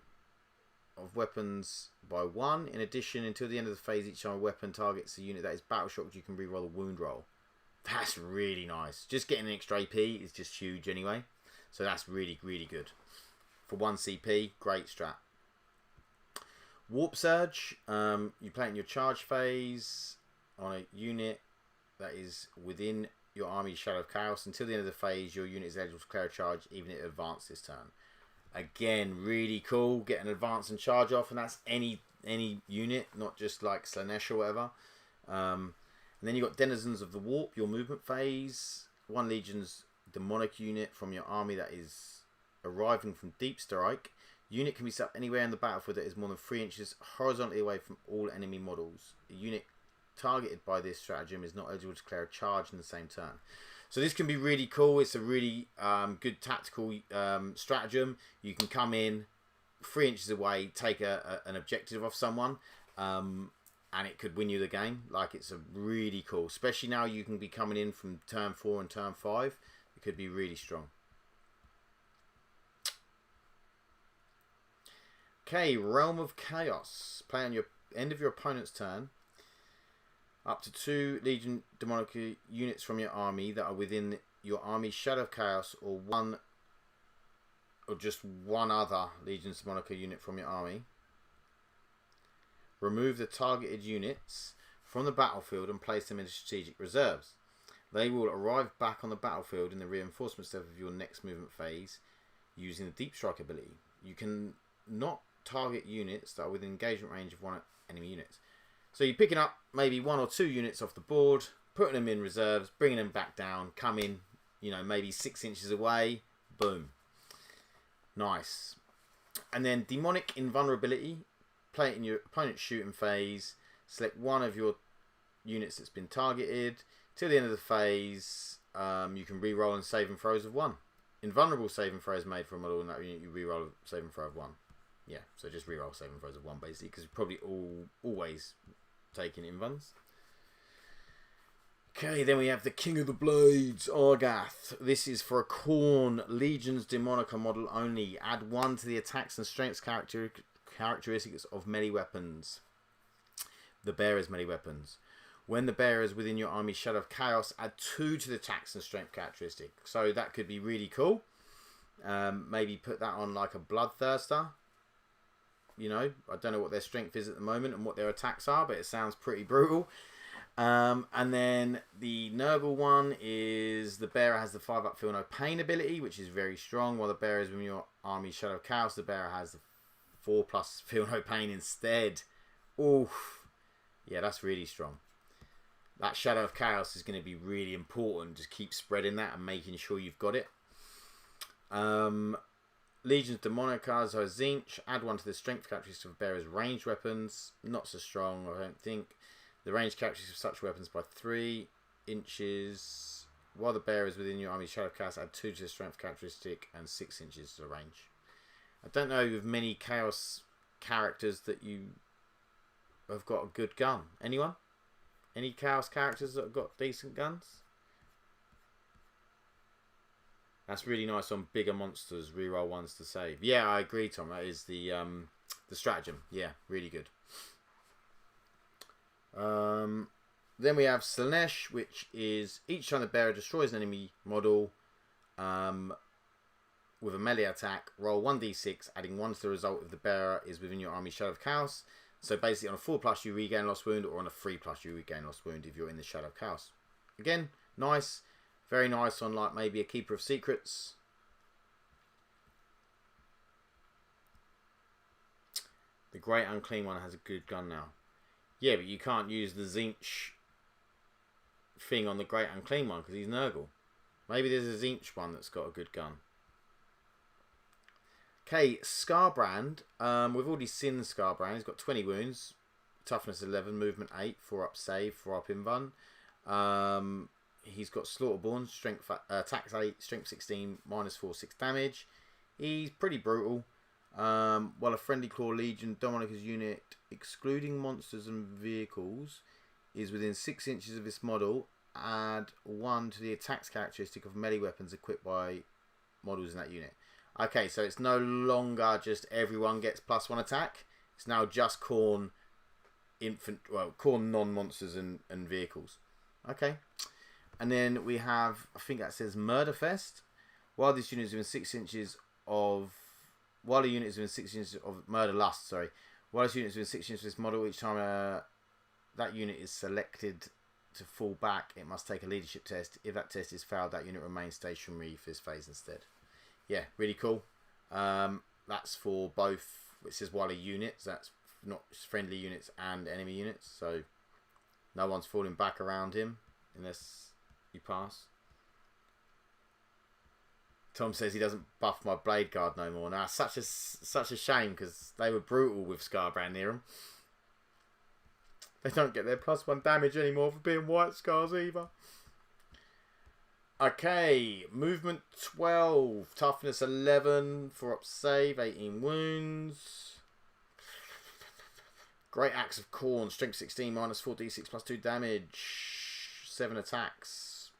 Speaker 1: of weapons by 1. In addition, until the end of the phase, each time a weapon targets a unit that is battle shocked, you can reroll the wound roll. That's really nice. Just getting an extra AP is just huge anyway. So that's really, really good. For 1 CP, great strat. Warp Surge, you play it in your charge phase. on a unit that is within your army's Shadow of Chaos. Until the end of the phase, your unit is eligible to declare a charge, even if it advances this turn. Again, really cool. Get an advance and charge off, and that's any unit, not just like Slanesh or whatever. And then you've got Denizens of the Warp, your movement phase. 1 Legion's demonic unit from your army that is arriving from Deep Strike. Unit can be set up anywhere in the battlefield that is more than 3 inches horizontally away from all enemy models. A unit targeted by this stratagem is not eligible to declare a charge in the same turn. So this can be really cool. It's a really good tactical stratagem. You can come in 3 inches away, take an objective off someone, and it could win you the game. Like, it's a really cool, especially now you can be coming in from turn 4 and turn 5. It could be really strong. Okay, Realm of Chaos. Play on your end of your opponent's turn. Up to 2 Legion Demonic units from your army that are within your army's Shadow of Chaos, or just one other Legion Demonic unit from your army. Remove the targeted units from the battlefield and place them in strategic reserves. They will arrive back on the battlefield in the reinforcement step of your next movement phase using the Deep Strike ability. You can not target units that are within engagement range of 1 enemy units. So you're picking up maybe 1 or 2 units off the board, putting them in reserves, bringing them back down, come in, you know, maybe 6 inches away, boom. Nice. And then Demonic Invulnerability. Play it in your opponent's shooting phase. Select one of your units that's been targeted. Till the end of the phase, you can re-roll and saving throws of 1. Invulnerable saving throws made for a model in that unit, you re-roll a saving throw of 1. Yeah, so just re-roll saving throws of 1 basically, because you're probably always taking invuns. Okay, then we have the King of the Blades, Argath. This is for a Khorne Legion's Demonica model only. Add 1 to the attacks and strengths characteristics of melee weapons. The bearer's melee weapons. When the bearer is within your army's Shadow of Chaos, add 2 to the attacks and strength characteristic. So that could be really cool. Maybe put that on like a Bloodthirster. You know, I don't know what their strength is at the moment and what their attacks are, but it sounds pretty brutal. And then the Nurgle one is the bearer has the 5-up Feel No Pain ability, which is very strong. While the bearer is within your army's Shadow of Chaos, the bearer has the 4+ Feel No Pain instead. Oof. Yeah, that's really strong. That Shadow of Chaos is going to be really important. Just keep spreading that and making sure you've got it. Legion's Demonica, so Zinch. Add 1 to the strength characteristic of bearer's ranged weapons. Not so strong, I don't think. The range characteristics of such weapons by 3 inches. While the bearer is within your army's Shadow of Chaos, add 2 to the strength characteristic and 6 inches to the range. I don't know of many Chaos characters that you have got a good gun. Anyone? Any Chaos characters that have got decent guns? That's really nice on bigger monsters. Reroll 1s to save. Yeah, I agree, Tom. That is the stratagem. Yeah, really good. Then we have Slanesh, which is each time the bearer destroys an enemy model with a melee attack, roll 1d6, adding 1 to the result if the bearer is within your army's Shadow of Chaos. So basically on a 4+ you regain lost wound, or on a 3+ you regain lost wound if you're in the Shadow of Chaos. Again, nice. Very nice on like maybe a Keeper of Secrets. The Great Unclean one has a good gun now. Yeah, but you can't use the Zinch thing on the Great Unclean one because he's Nurgle. Maybe there's a Zinch one that's got a good gun. Okay, Scarbrand. We've already seen Scarbrand. He's got 20 wounds, toughness 11, movement 8, 4-up save, 4-up invuln. He's got Slaughterborn, strength attacks 8, strength 16, -4, 6 damage. He's pretty brutal. While a friendly Claw Legion Dominica's unit, excluding monsters and vehicles, is within 6 inches of this model, add 1 to the attacks characteristic of melee weapons equipped by models in that unit. Okay, so it's no longer just everyone gets +1 attack. It's now just Khorne non-monsters and vehicles. Okay. And then we have, I think that says Murderfest. While this unit is within 6 inches of... While a unit is within 6 inches of... Murder Lust, sorry. While this unit is within 6 inches of this model, each time that unit is selected to fall back, it must take a leadership test. If that test is failed, that unit remains stationary for this phase instead. Yeah, really cool. That's for both, it says Wally units, that's not friendly units and enemy units, so no one's falling back around him unless you pass. Tom says he doesn't buff my Blade Guard no more. Now, such a shame, because they were brutal with Scarbrand near them. They don't get their +1 damage anymore for being White Scars either. Okay, movement 12, toughness 11 for up save, 18 wounds. Great Axe of Khorne, strength 16, minus 4d6 plus 2 damage, 7 attacks.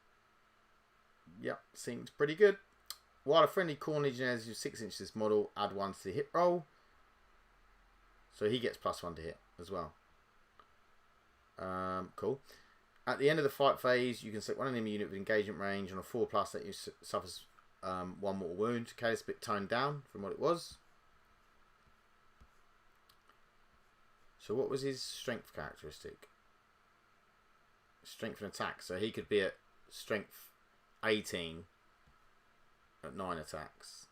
Speaker 1: Yep, seems pretty good. While a friendly Khorne Legionnaire is 6 inches this model, add 1 to the hit roll. So he gets +1 to hit as well. Cool. At the end of the fight phase, you can select one enemy unit with engagement range on a 4+ that suffers 1 mortal wound. Okay, it's a bit toned down from what it was. So what was his strength characteristic? Strength and attack. So he could be at strength 18 at 9 attacks.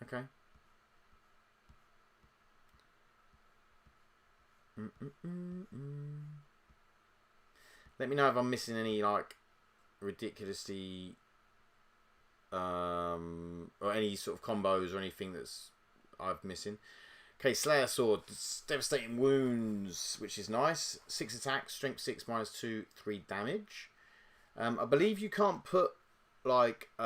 Speaker 1: Okay. Let me know if I'm missing any like ridiculously or any sort of combos or anything that's I'm missing. Okay, Slayer Sword, devastating wounds, which is nice. 6 attacks, strength 6, minus 2, 3 damage. I believe you can't put like you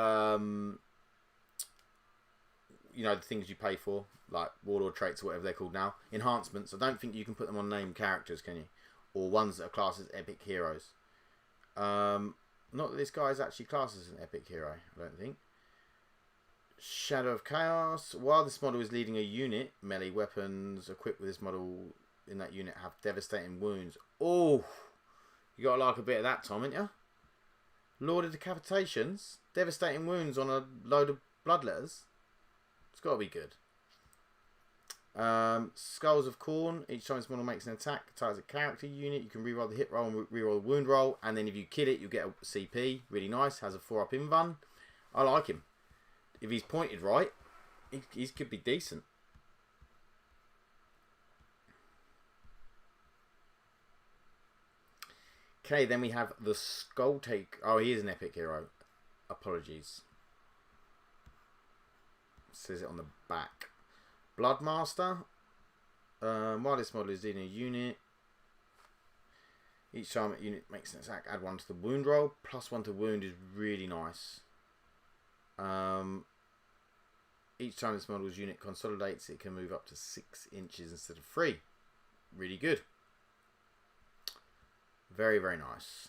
Speaker 1: know, the things you pay for, like warlord traits or whatever they're called now, enhancements. I don't think you can put them on named characters, can you? Or ones that are classed as epic heroes. Not that this guy is actually classed as an epic hero, I don't think. Shadow of Chaos. While this model is leading a unit, melee weapons equipped with this model in that unit have devastating wounds. Oh, you gotta like a bit of that, Tom, ain't you? Lord of Decapitations, devastating wounds on a load of bloodletters. It's gotta be good. Skulls of Khorne. Each time this model makes an attack, targets a character unit. You can reroll the hit roll and reroll the wound roll, and then if you kill it, you get a CP. Really nice. Has a 4+ invuln. I like him. If he's pointed right, he could be decent. Okay, then we have the Skull Take. Oh, he is an epic hero. Apologies. It says it on the back. Bloodmaster. While this model is in a unit, each time a unit makes an attack, add 1 to the wound roll. +1 to wound is really nice. Each time this model's unit consolidates, it can move up to 6 inches instead of 3. Really good. Very, very nice.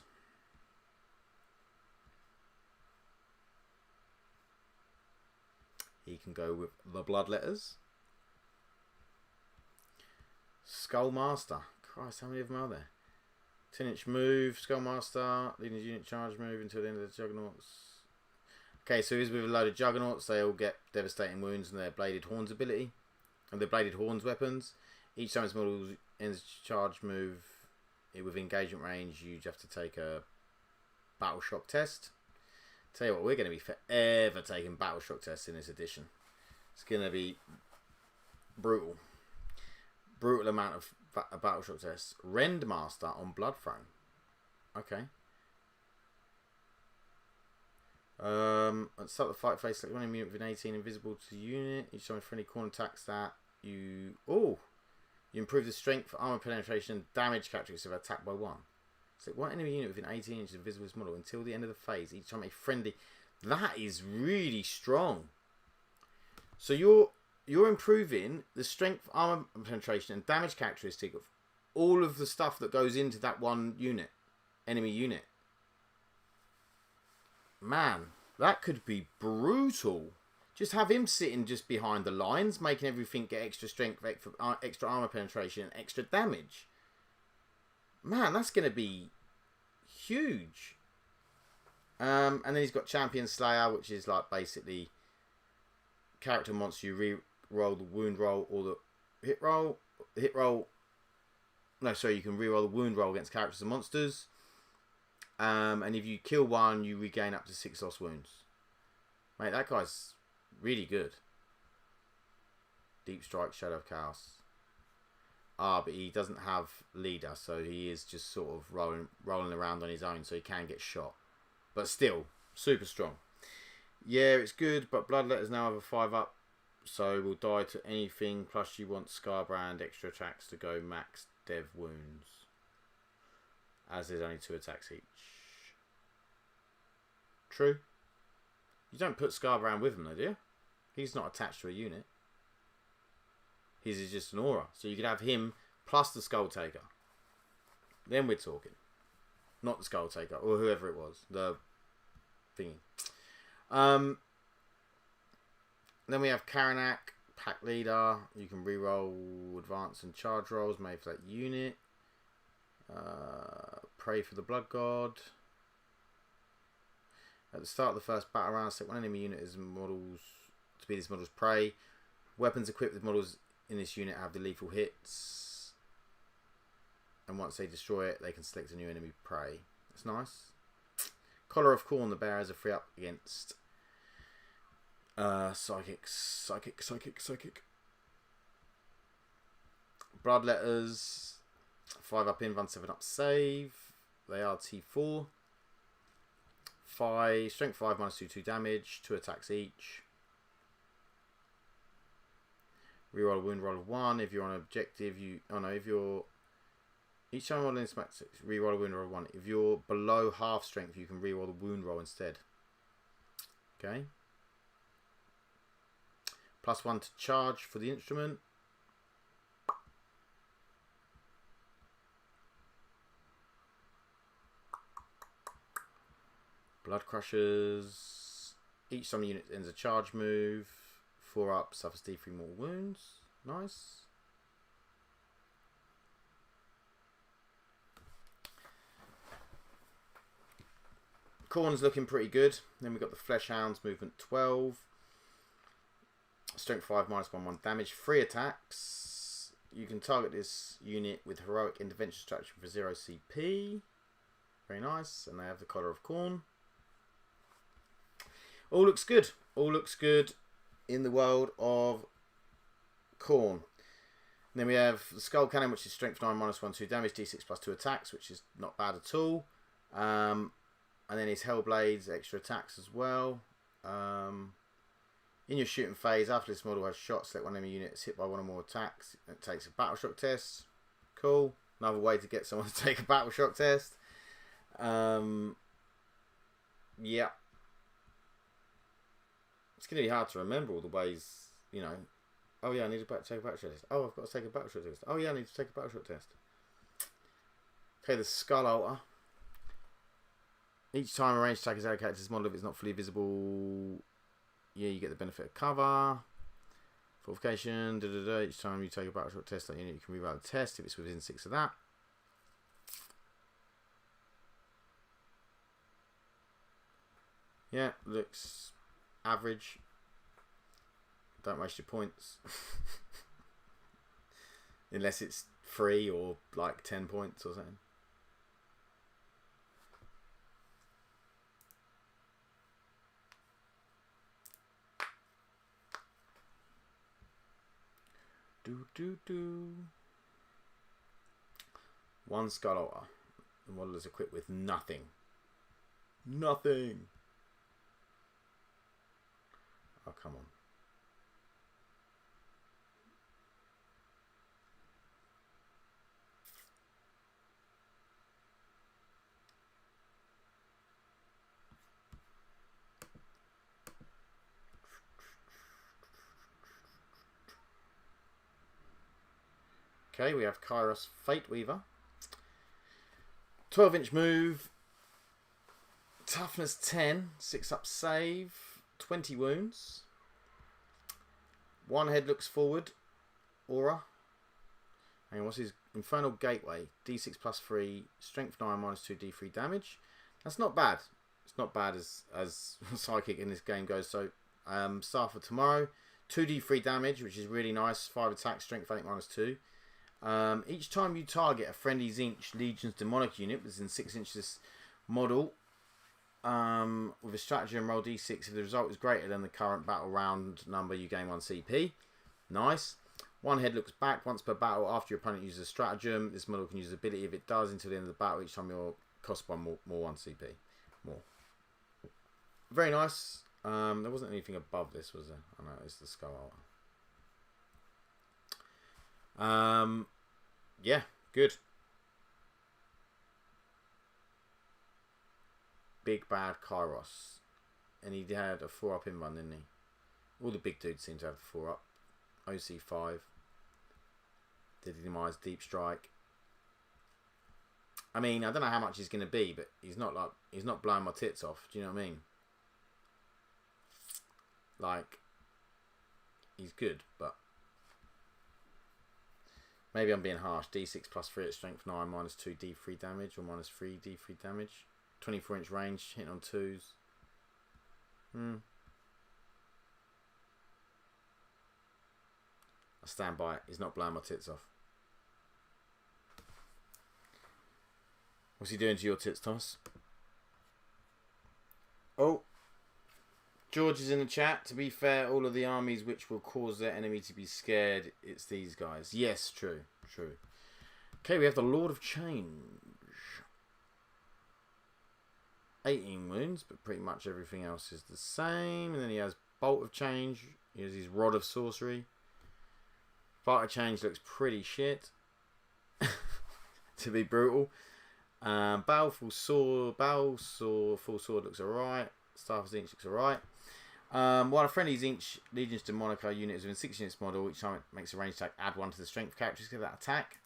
Speaker 1: He can go with the Bloodletters. Skullmaster. Christ, how many of them are there? 10-inch move, Skullmaster, leading his unit charge move until the end of the Juggernauts. Okay, so he's with a load of Juggernauts. They all get devastating wounds and their Bladed Horns ability. And their Bladed Horns weapons. Each time this model ends charge move with engagement range, you have to take a Battle Shock test. Tell you what, we're going to be forever taking Battle Shock tests in this edition. It's going to be brutal. Brutal amount of Battle Shock tests. Rendmaster on Blood Throne. Okay. At the start of the fight phase, select one unit within 18 invisible to unit. Each time a friendly Khorne attacks that, you improve the strength, armor penetration, and damage characteristics of attack by 1. Select one enemy unit within 18 inches of invisible to this model until the end of the phase. Each time a friendly, that is really strong. So you're improving the strength, armor penetration, and damage characteristic of all of the stuff that goes into that one unit, enemy unit. Man, that could be brutal. Just have him sitting just behind the lines, making everything get extra strength, extra armor penetration, and extra damage. Man, that's going to be huge. And then he's got Champion Slayer, which is like basically character monster. You re-roll the wound roll or the hit roll. The hit roll No, sorry, you can reroll the wound roll against characters and monsters. And if you kill one, you regain up to 6 lost wounds. Mate, that guy's really good. Deep Strike, Shadow of Chaos. But he doesn't have leader, so he is just sort of rolling around on his own, so he can get shot. But still, super strong. Yeah, it's good, but Bloodletters now have a 5-up, so will die to anything, plus you want Scarbrand extra attacks to go max dev wounds. As there's only 2 attacks each. True. You don't put Scarbrand with him though, do you? He's not attached to a unit. His is just an aura. So you could have him plus the Skull Taker. Then we're talking. Not the Skull Taker, or whoever it was. The thingy. Then we have Karanak, Pack Leader. You can reroll advance and charge rolls made for that unit. Pray for the Blood God. At the start of the first battle round, select one enemy unit as models to be this model's prey. Weapons equipped with models in this unit have the lethal hits, and once they destroy it, they can select a new enemy prey. That's nice. Collar of Corn, the bear has a 3-up against psychic. Bloodletters, 5-up invuln, 7-up save. They are T4. 5 strength 5 -2 damage, 2 attacks each. Reroll a wound roll of 1. If you're on an objective, if you're each time rolling smack, reroll a wound roll of 1. If you're below half strength, you can reroll the wound roll instead. Okay. +1 to charge for the instrument. Blood Crushers. Each summon unit ends a charge move. 4-up, suffers D3 more wounds. Nice. Corn's looking pretty good. Then we've got the Flesh Hounds, movement 12. Strength 5, -1 damage. 3 attacks. You can target this unit with Heroic Intervention Strategy for 0 CP. Very nice. And they have the Collar of Corn. All looks good. All looks good in the world of Corn. And then we have the Skull Cannon, which is strength 9 -1/2 damage, d6 +2 attacks, which is not bad at all. And then his Hellblades, extra attacks as well. In your shooting phase, after this model has shot, select one enemy unit that's hit by one or more attacks. It takes a battle shock test. Cool. Another way to get someone to take a battle shock test. Yeah. It's going to be hard to remember all the ways, you know. Oh yeah, I need to take a battle shock test. Oh, I've got to take a battle shock test. Oh yeah, I need to take a battle shock test. Okay, the Skull Altar. Each time a ranged attack is allocated to this model, if it's not fully visible, yeah, you get the benefit of cover. Fortification, Each time you take a battle shock test, that unit, you can reroll the test if it's within 6 of that. Yeah, looks average. Don't waste your points. Unless it's free or like 10 points or something. One Skull Altar. The model is equipped with nothing. Nothing. Oh, come on. Okay, we have Kairos Fate Weaver. 12-inch move. Toughness 10. 6-up save. 20 wounds. One head looks forward. Aura. And what's his Infernal Gateway? D6 +3. Strength 9 -2 D3 damage. That's not bad. It's not bad as Psychic in this game goes. So, start for tomorrow. 2 D3 damage, which is really nice. 5 attack, strength 8 -2. Each time you target a friendly Zinch Legion's Demonic unit within 6 inches of this model, with a stratagem, roll d6. If the result is greater than the current battle round number, you gain 1 CP. Nice. One head looks back once per battle after your opponent uses a stratagem. This model can use the ability if it does until the end of the battle. Each time your cost one more 1 CP. More. Very nice. There wasn't anything above this, was there? I know it's the skull. Yeah, good. Big bad Kairos. And he had a 4-up in run, didn't he? All the big dudes seem to have 4-up. OC5. Demise, Deep Strike. I mean, I don't know how much he's going to be, but he's not blowing my tits off. Do you know what I mean? Like, he's good, but maybe I'm being harsh. D6 plus 3 at strength 9, minus 2 D3 damage, or minus 3 D3 damage. 24-inch range, hitting on 2s. I stand by it. He's not blowing my tits off. What's he doing to your tits, Thomas? Oh. George is in the chat. To be fair, all of the armies which will cause their enemy to be scared, it's these guys. Yes, true. True. Okay, we have the Lord of Change. 18 wounds, but pretty much everything else is the same. And then he has Bolt of Change. He has his Rod of Sorcery. Fighter Change looks pretty shit. To be brutal. Full Sword looks alright. Staff of Zinch looks alright. While a friendly Zinch Legion's Demonica unit is within 6 units model, each time it makes a ranged attack, add 1 to the strength characteristic of that attack.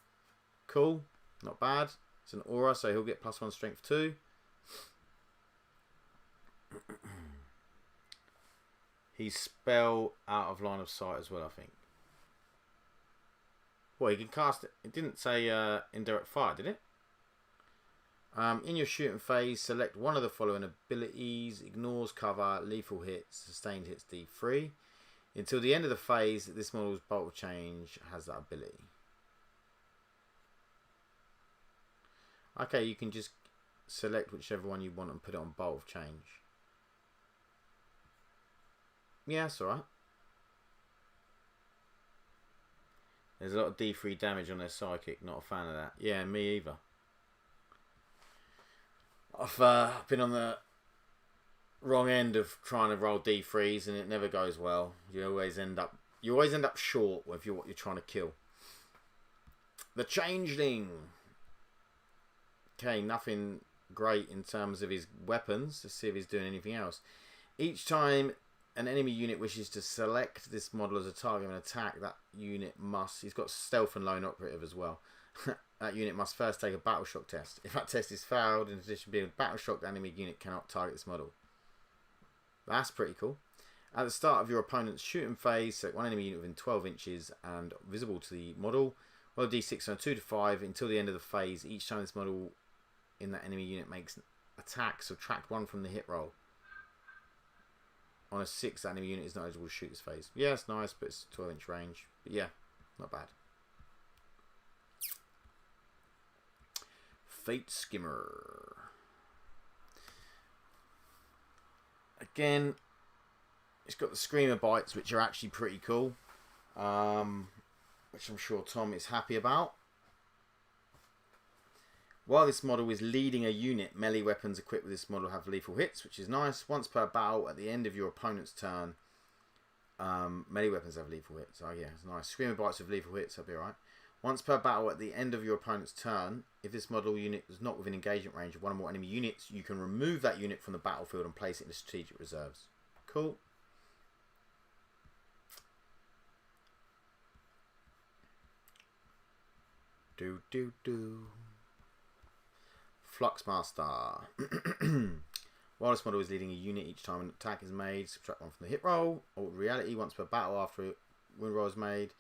Speaker 1: Cool. Not bad. It's an aura, so he'll get +1 strength 2. He's spell out of line of sight as well, I think. Well, he can cast it. It didn't say indirect fire, did it? In your shooting phase, select one of the following abilities. Ignores cover, lethal hits, sustained hits D3. Until the end of the phase, this model's Bolt of Change has that ability. Okay, you can just select whichever one you want and put it on Bolt of Change. Yeah, that's alright. There's a lot of D3 damage on their psychic. Not a fan of that. Yeah, me either. I've been on the wrong end of trying to roll D3s and it never goes well. You always end up short with what you're trying to kill. The Changeling. Okay, nothing great in terms of his weapons. Let's see if he's doing anything else. Each time an enemy unit wishes to select this model as a target of an attack, that unit must... He's got stealth and lone operative as well. That unit must first take a battle shock test. If that test is failed, in addition to being battle shocked, the enemy unit cannot target this model. That's pretty cool. At the start of your opponent's shooting phase, select one enemy unit within 12 inches and visible to the model. Roll a d6 on a 2 to 5 until the end of the phase. Each time this model in that enemy unit makes an attack, subtract 1 from the hit roll. On a 6, that enemy unit is not eligible to shoot this phase. Yeah, it's nice, but it's 12-inch range. But yeah, not bad. Fate Skimmer. Again, it's got the Screamer Bites, which are actually pretty cool. Which I'm sure Tom is happy about. While this model is leading a unit, melee weapons equipped with this model have lethal hits, which is nice. Once per battle, at the end of your opponent's turn, melee weapons have lethal hits. Oh yeah, it's nice. Screamer Bites with lethal hits, that'll be alright. Once per battle, at the end of your opponent's turn, if this model unit is not within engagement range of one or more enemy units, you can remove that unit from the battlefield and place it in the strategic reserves. Cool. Fluxmaster. While this model is leading a unit, each time an attack is made, subtract 1 from the hit roll. Or reality, once per battle after a wound roll is made.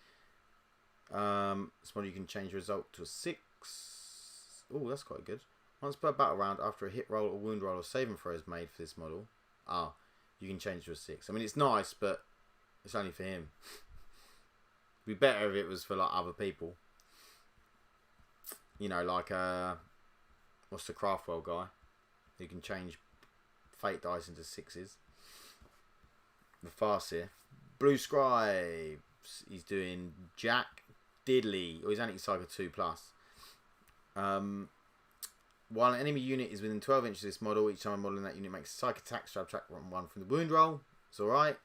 Speaker 1: This model you can change the result to a 6. Oh, that's quite good. Once per battle round, after a hit roll, or wound roll, or saving throw is made for this model. You can change to a 6. I mean, it's nice, but it's only for him. It'd be better if it was for like other people. You know, like what's the Craftwell guy who can change fate dice into 6s? The Farseer. Blue Scribes. He's doing Jack Diddley, or he's Anti-Psycho 2+. While an enemy unit is within 12 inches of this model, each time a model in that unit makes a psych attack, subtract 1 from the wound roll. It's alright.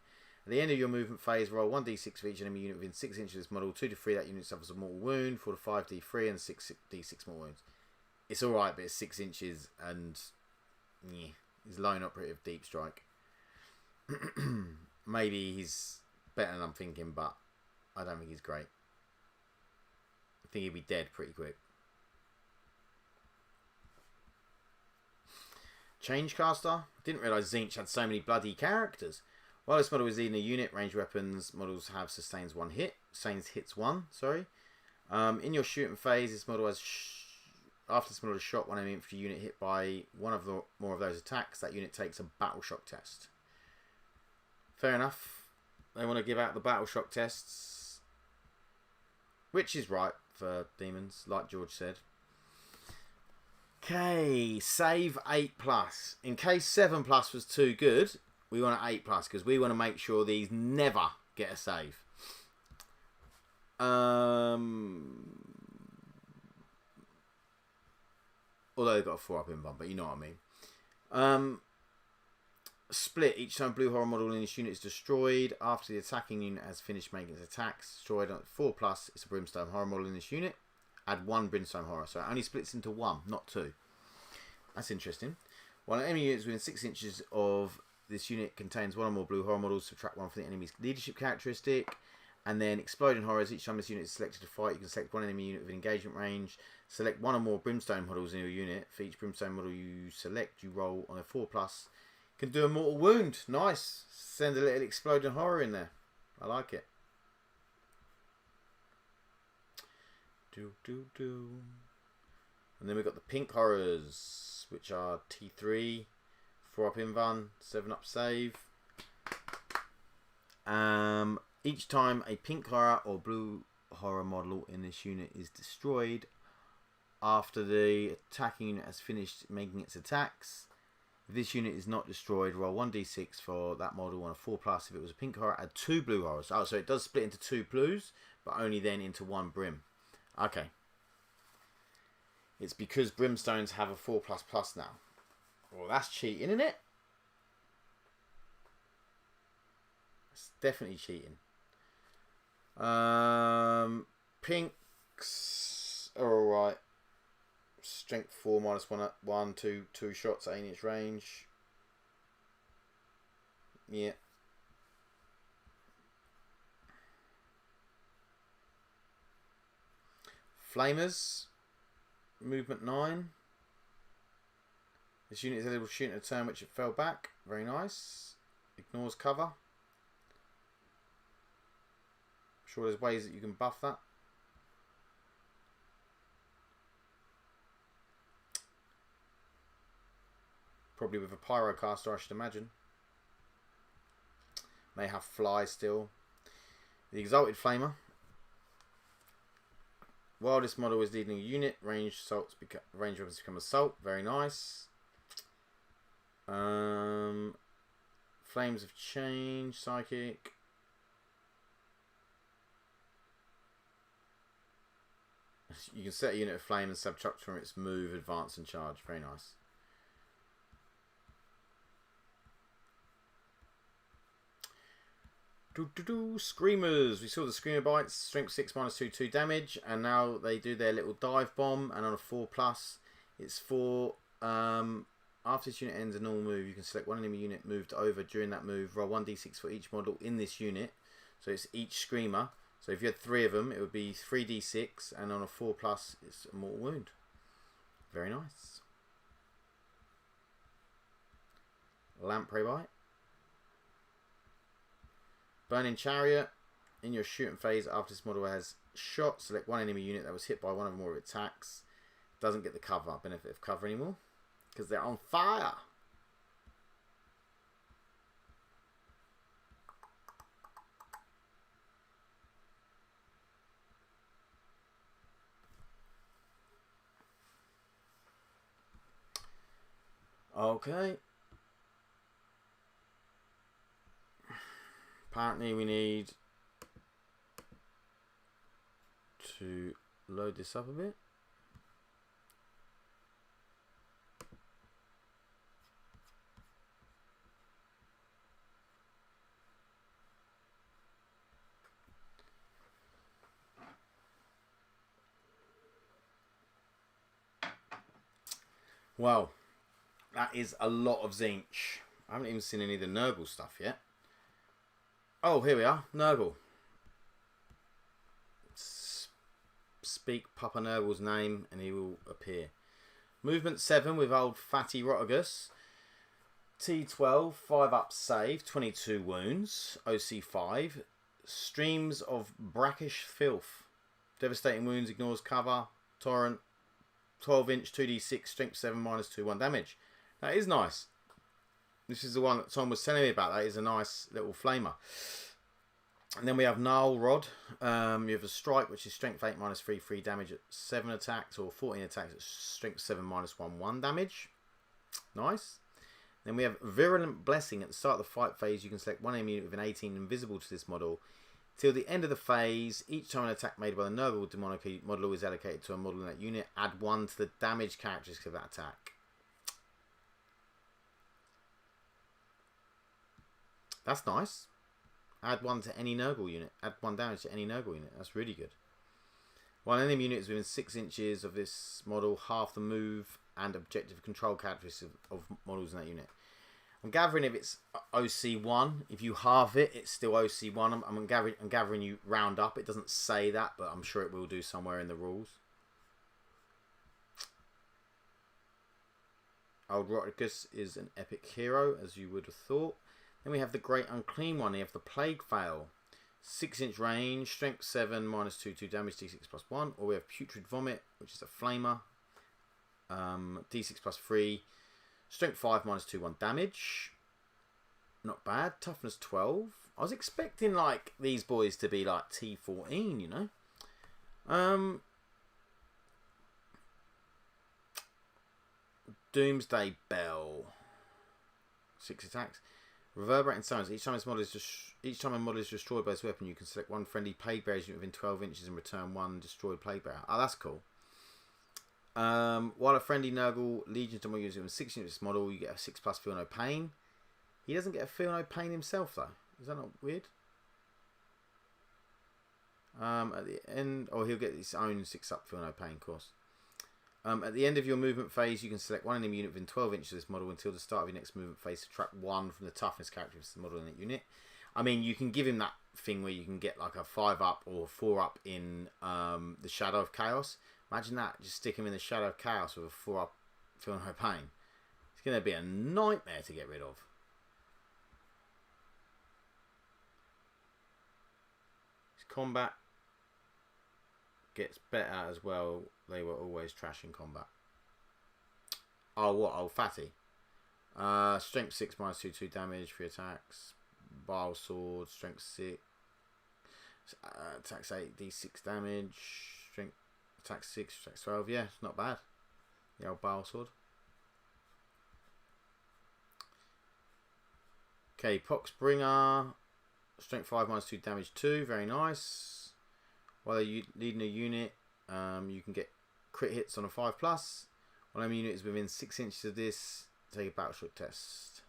Speaker 1: At the end of your movement phase, roll 1d6 for each enemy unit within 6 inches of this model. 2 to 3, that unit suffers a mortal wound. 4 to 5, d3, and 6d6 mortal wounds. It's alright, but it's 6 inches, and yeah, he's lone operative deep strike. Maybe he's better than I'm thinking, but I don't think he's great. I think he'd be dead pretty quick. Changecaster. Didn't realise Tzeentch had so many bloody characters. While this model is leading a unit, ranged weapons models have sustains 1 hit. Sustains hits 1, sorry. In your shooting phase, this model has... after this model is shot, one enemy infantry unit hit by one of the more of those attacks, that unit takes a battle shock test. Fair enough. They want to give out the battle shock tests. Which is right for demons, like George said. Okay, save 8+. In case 7+ was too good, we want an 8+, because we want to make sure these never get a save. Although they've got a 4-up in one, but you know what I mean. Split. Each time blue horror model in this unit is destroyed, after the attacking unit has finished making its attacks, destroyed on 4+, it's a brimstone horror model in this unit. Add 1 brimstone horror, so it only splits into 1, not 2. That's interesting. While an enemy unit is within 6 inches of this unit contains 1 or more blue horror models, subtract 1 from the enemy's leadership characteristic. And then exploding horrors. Each time this unit is selected to fight, you can select 1 enemy unit with engagement range. Select 1 or more brimstone models in your unit. For each brimstone model you select, you roll on a 4+. Can do a mortal wound. Nice. Send a little exploding horror in there. I like it. And then we've got the pink horrors, which are T3, 4-up invuln, 7-up save. Each time a pink horror or blue horror model in this unit is destroyed, after the attacking unit has finished making its attacks, if this unit is not destroyed, roll 1d6 for that model on a 4+. If it was a pink horror, add 2 blue horrors. Oh, so it does split into 2 blues, but only then into 1 brim. Okay. It's because brimstones have a 4++ now. Well, that's cheating, isn't it? It's definitely cheating. Pinks are alright. Strength 4 -1, 2 shots at 8-inch range. Yeah. Flamers. Movement 9. This unit is able to shoot in a turn which it fell back. Very nice. Ignores cover. Sure there's ways that you can buff that. Probably with a pyrocaster, I should imagine. May have fly still. The exalted flamer. While this model is leading a unit, range weapons become assault. Very nice. Flames of change, psychic. You can set a unit of flame and subtract from its move, advance, and charge. Very nice. Screamers. We saw the Screamer bites. Strength 6 -2, 2 damage. And now they do their little dive bomb. And on a 4+, it's for... after this unit ends a normal move, you can select 1 enemy unit moved over during that move. Roll 1d6 for each model in this unit. So it's each Screamer. So if you had 3 of them, it would be 3d6. And on a 4+, it's a mortal wound. Very nice. Lamprey bite. Burning Chariot. In your shooting phase, after this model has shot, select 1 enemy unit that was hit by 1 or more of its attacks. Doesn't get the cover, benefit of cover anymore, because they're on fire. Okay. Apparently we need to load this up a bit. Well, that is a lot of Zinch. I haven't even seen any of the Nurgle stuff yet. Oh, here we are. Nurgle. Speak Papa Nurgle's name and he will appear. Movement 7 with old Fatty Rotagus. T12, 5 up save, 22 wounds. OC5. Streams of brackish filth. Devastating wounds, ignores cover. Torrent. 12-inch, 2d6, strength 7, -2, 1 damage. That is nice. This is the one that Tom was telling me about. That is a nice little flamer. And then we have Gnarl Rod. You have a strike, which is strength 8, -3, 3 damage at 7 attacks, or 14 attacks at strength 7, -1, 1 damage. Nice. Then we have Virulent Blessing. At the start of the fight phase, you can select one enemy with an 18 invisible to this model. Till the end of the phase, each time an attack made by the Nurgle Demonic model is allocated to a model in that unit, add 1 to the damage characteristic of that attack. That's nice. Add 1 to any Nurgle unit. Add 1 damage to any Nurgle unit. That's really good. While an enemy unit is within 6 inches of this model, half the move and objective control characteristics of models in that unit. I'm gathering if it's OC1. If you halve it, it's still OC1. I'm gathering you round up. It doesn't say that, but I'm sure it will do somewhere in the rules. Old Roticus is an epic hero, as you would have thought. Then we have the Great Unclean one. You have the Plague Fail. 6-inch range, strength 7, -2, 2 damage, d6 +1. Or we have Putrid Vomit, which is a flamer. d6 +3. Strength 5, -2, 1 damage. Not bad. Toughness 12. I was expecting like these boys to be like T14, you know. Doomsday Bell. 6 attacks. Reverberating Silence. Each time a model is destroyed by this weapon, you can select one friendly plague bearer unit within 12 inches and return 1 destroyed plague bearer. Oh, that's cool. While a friendly Nurgle Legion to model within 6 inches of this model, you get a 6+ Feel No Pain. He doesn't get a Feel No Pain himself, though. Is that not weird? At the end, or he'll get his own 6+ Feel No Pain, of course. At the end of your movement phase, you can select one enemy unit within 12 inches of this model until the start of your next movement phase. Subtract 1 from the toughness characteristics of the model in that unit. I mean, you can give him that thing where you can get like a 5+ or 4+ in the Shadow of Chaos. Imagine that. Just stick him in the Shadow of Chaos with a 4+ Feel No Pain. It's going to be a nightmare to get rid of. His combat gets better as well. They were always trash in combat. Oh, what? Oh, Fatty. Strength 6, -2, 2 damage, 3 attacks. Bile Sword, strength 6. Attacks 8, d6 damage. Strength, attack 6, attack 12. Yeah, it's not bad. The old Bile Sword. Okay, Poxbringer. Strength 5, -2 damage 2. Very nice. While you're leading a unit, you can get crit hits on a 5+. While a unit is within 6 inches of this, take a battleship test.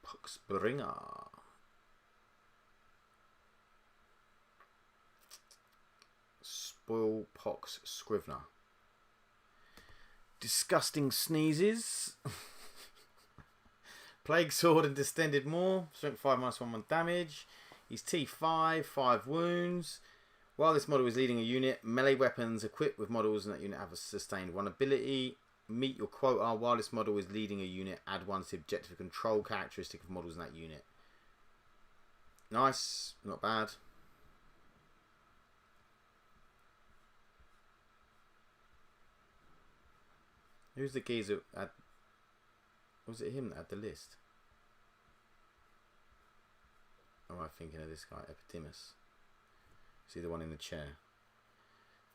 Speaker 1: Poxbringer. Spoil Pox Scrivener. Disgusting Sneezes. Plague Sword and Distended Maw. Strength 5, -1, 1 damage. He's T5, 5 wounds. While this model is leading a unit, melee weapons equipped with models in that unit have a sustained 1 ability. Meet your quota. While this model is leading a unit, add 1 to the objective control characteristic of models in that unit. Nice. Not bad. Who's the geezer at... Was it him that had the list? Or am I thinking of this guy, Epidemus? See the one in the chair.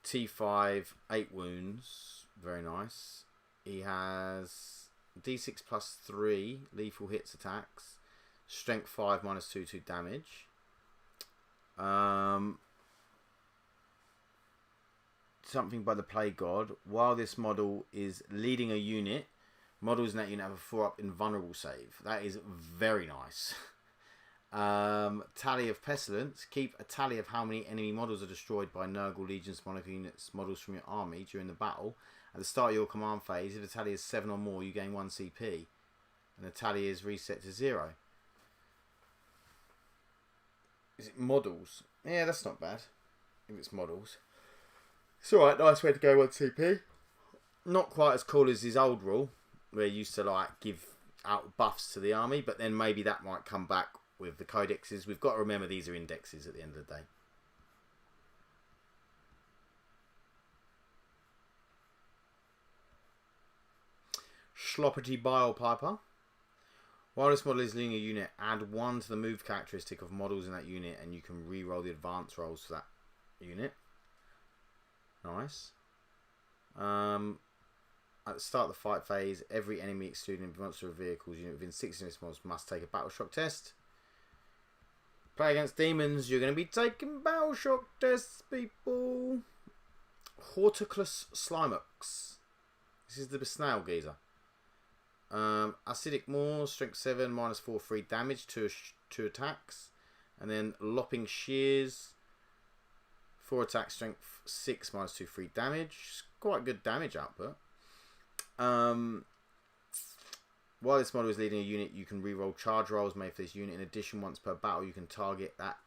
Speaker 1: T5, 8 wounds. Very nice. He has D6 plus 3 lethal hits attacks. Strength 5 minus 2 damage. Something by the Plague God. While this model is leading a unit, models in that unit have a 4-up invulnerable save. That is very nice. Tally of Pestilence. Keep a tally of how many enemy models are destroyed by Nurgle Legion's Monarch units models from your army during the battle. At the start of your command phase, if the tally is 7 or more, you gain 1 CP. And the tally is reset to 0. Is it models? Yeah, that's not bad. If it's models. It's alright, nice way to go 1 CP. Not quite as cool as his old rule, where he used to like give out buffs to the army, but then maybe that might come back with the codexes. We've got to remember these are indexes at the end of the day. Schlopperty Bile Piper. While this model is leading a unit, add 1 to the move characteristic of models in that unit, and you can re-roll the advance rolls for that unit. Nice. At the start of the fight phase, every enemy excluding monster vehicles unit within 6 units must take a battle shock test. Play against demons, you're going to be taking battle shock tests, people. Horticlus Slimux. This is the snail geezer. Acidic Maw, strength 7, minus 4 free damage to 2 attacks. And then Lopping Shears, 4 attacks, strength 6, minus 2 free damage. Quite good damage output. While this model is leading a unit, you can reroll charge rolls made for this unit. In addition, once per battle, you can target that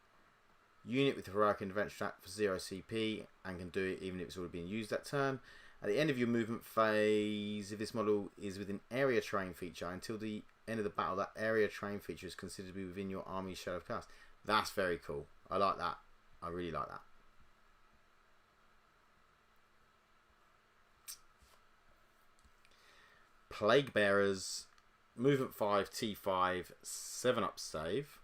Speaker 1: unit with heroic intervention attack for 0 CP and can do it even if it's already being used that turn. At the end of your movement phase, if this model is within area terrain feature, until the end of the battle, that area terrain feature is considered to be within your army's shadow of chaos. That's very cool. I like that. I really like that. Plague Bearers, movement 5, T5, 7-up save,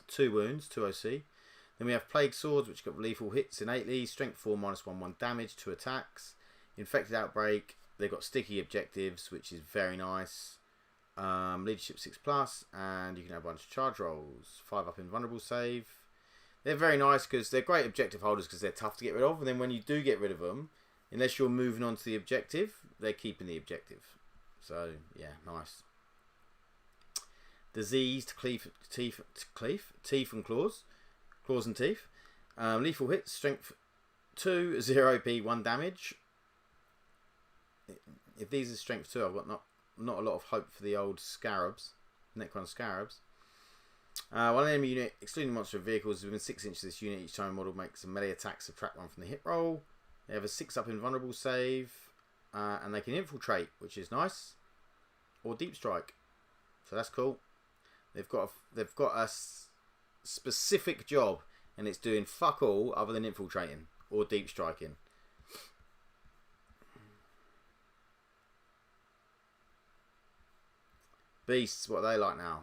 Speaker 1: 2 wounds, 2 OC. Then we have Plague Swords, which got lethal hits innately, strength 4, minus 1 damage, 2 attacks. Infected Outbreak, they've got sticky objectives, which is very nice. Leadership 6+, and you can have a bunch of charge rolls. 5-up invulnerable save. They're very nice because they're great objective holders because they're tough to get rid of. And then when you do get rid of them, unless you're moving on to the objective, they're keeping the objective. So, yeah, nice. Diseased teeth and claws. Claws and teeth. Lethal hits, strength 2, 0 AP, 1 damage. If these are strength 2, I've got not a lot of hope for the old scarabs. Necron scarabs. While an enemy unit, excluding monster vehicles, is within 6 inches of this unit, each time model makes a melee attack, subtract 1 from the hit roll. They have a 6-up invulnerable save. And they can infiltrate, which is nice. Or deep strike. So that's cool. They've got a specific job, and it's doing fuck all other than infiltrating or deep striking. Beasts, what are they like now?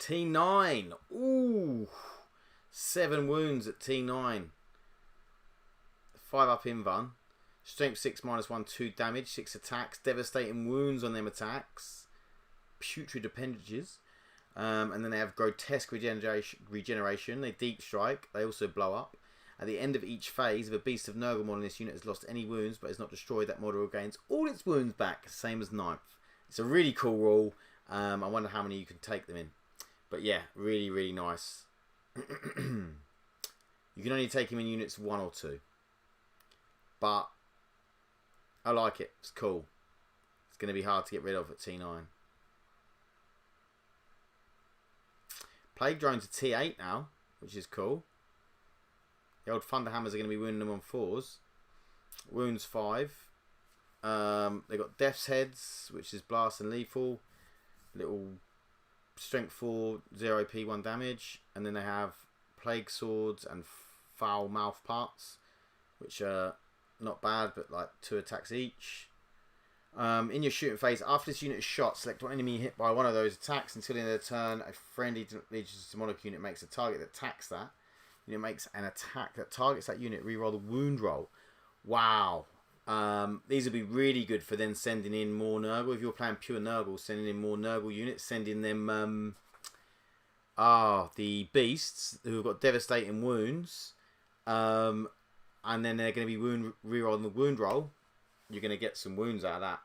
Speaker 1: T9. Ooh. 7 wounds at T9. 5-up invuln. Strength 6, minus 1, 2 damage, 6 attacks, devastating wounds on them attacks, putrid appendages, and then they have grotesque regeneration, they deep strike, they also blow up. At the end of each phase, if a beast of Nurgle model in this unit has lost any wounds but is not destroyed, that model regains all its wounds back, same as 9th. It's a really cool rule. I wonder how many you can take them in. But yeah, really, really nice. You can only take him in units 1 or 2. But I like it. It's cool. It's going to be hard to get rid of at T9. Plague Drones are T8 now, which is cool. The old Thunderhammers are going to be wounding them on 4s. Wounds 5. They've got Death's Heads, which is blast and lethal. Little strength 4, 0 AP, 1 damage. And then they have Plague Swords and Foul Mouth Parts, which are not bad, but like 2 attacks each. In your shooting phase, after this unit is shot, select one enemy hit by one of those attacks. Until the end of the turn, a friendly Legion's Demonic unit makes a target that attacks that. Unit makes an attack that targets that unit. Reroll the wound roll. Wow. These would be really good for then sending in more Nurgle. If you're playing pure Nurgle, sending in more Nurgle units, sending them the beasts who've got devastating wounds, and then they're going to be rerolling the wound roll. You're going to get some wounds out of that.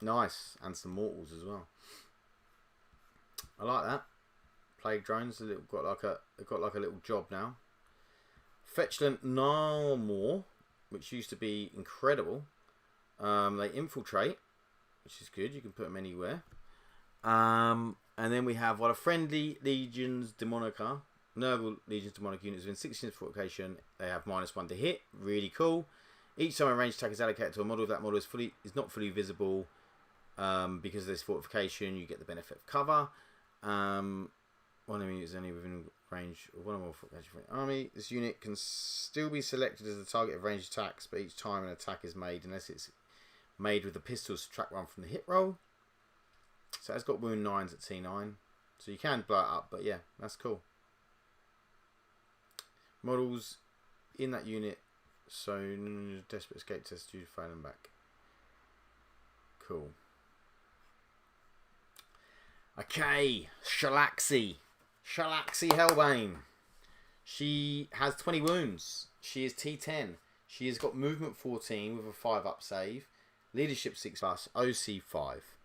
Speaker 1: Nice, and some mortals as well. I like that. Plague drones, got like a little job now. Fetchland Narmore, which used to be incredible. They infiltrate, which is good. You can put them anywhere. And then we have a friendly Legions Demonica, Nurgle Legions Demonic units within 6 units fortification. They have -1 to hit. Really cool. Each time a ranged attack is allocated to a model, if that model is not fully visible because of this fortification, you get the benefit of cover. One enemy is only within range of one or more fortification for an army. This unit can still be selected as the target of ranged attacks, but each time an attack is made, unless it's made with the pistol, subtract 1 from the hit roll. So it's got wound 9s at T9. So you can blow it up, but yeah, that's cool. Models in that unit, so desperate escape test due to find them back. Cool. Okay, Shalaxi Hellbane. She has 20 wounds. She is T10. She has got movement 14 with a 5+ save, leadership 6+, OC 5.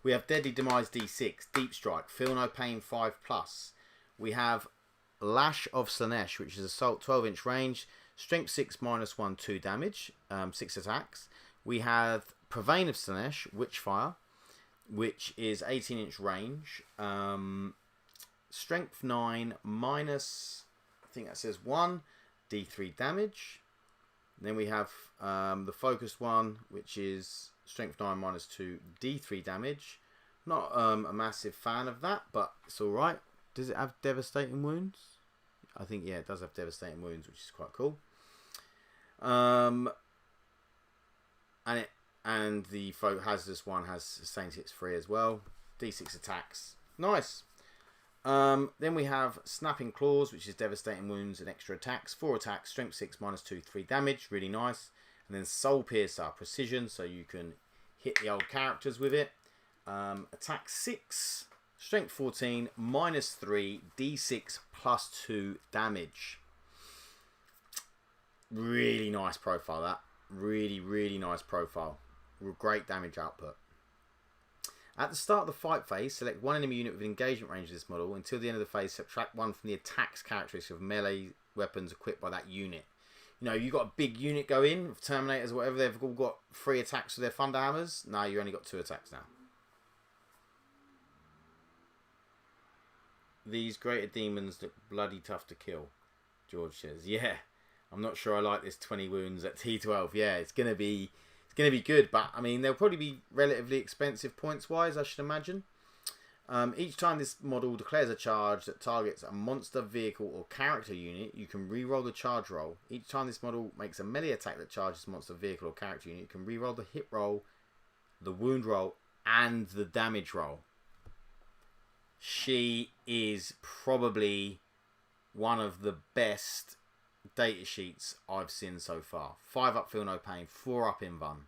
Speaker 1: We have Deadly Demise D6, Deep Strike, Feel No Pain 5+. We have Lash of Slanesh, which is Assault 12-inch range, Strength 6 -1 2 damage, 6 attacks. We have Provane of Slanesh, Witchfire, which is 18-inch range, Strength 9 minus, I think that says 1 D3 damage. And then we have the Focused one, which is Strength 9 -2 D3 damage. Not a massive fan of that, but it's alright. Does it have Devastating Wounds? I think, yeah, it does have Devastating Wounds, which is quite cool. And the Hazardous one has Sustained Hits 3 as well. D6 attacks. Nice. Then we have Snapping Claws, which is Devastating Wounds and extra attacks. 4 attacks, Strength 6 -2 3 damage. Really nice. And then Soul Piercer, Precision, so you can hit the old characters with it. Attack 6, Strength 14, -3, D6 +2 damage. Really nice profile, that. Really nice profile. Great damage output. At the start of the fight phase, select one enemy unit with engagement range of this model. Until the end of the phase, subtract 1 from the attacks characteristic of melee weapons equipped by that unit. You know, you've got a big unit go in, with Terminators or whatever, they've all got 3 attacks with their Thunder Hammers. No, you only got 2 attacks now. These greater demons look bloody tough to kill, George says. Yeah, I'm not sure I like this 20 wounds at T12. Yeah, it's gonna be good, but I mean they'll probably be relatively expensive points wise, I should imagine. Each time this model declares a charge that targets a monster, vehicle, or character unit, you can re-roll the charge roll. Each time this model makes a melee attack that charges a monster, vehicle, or character unit, you can re-roll the hit roll, the wound roll, and the damage roll. She is probably one of the best data sheets I've seen so far. 5+ Feel No Pain, 4+ Invuln.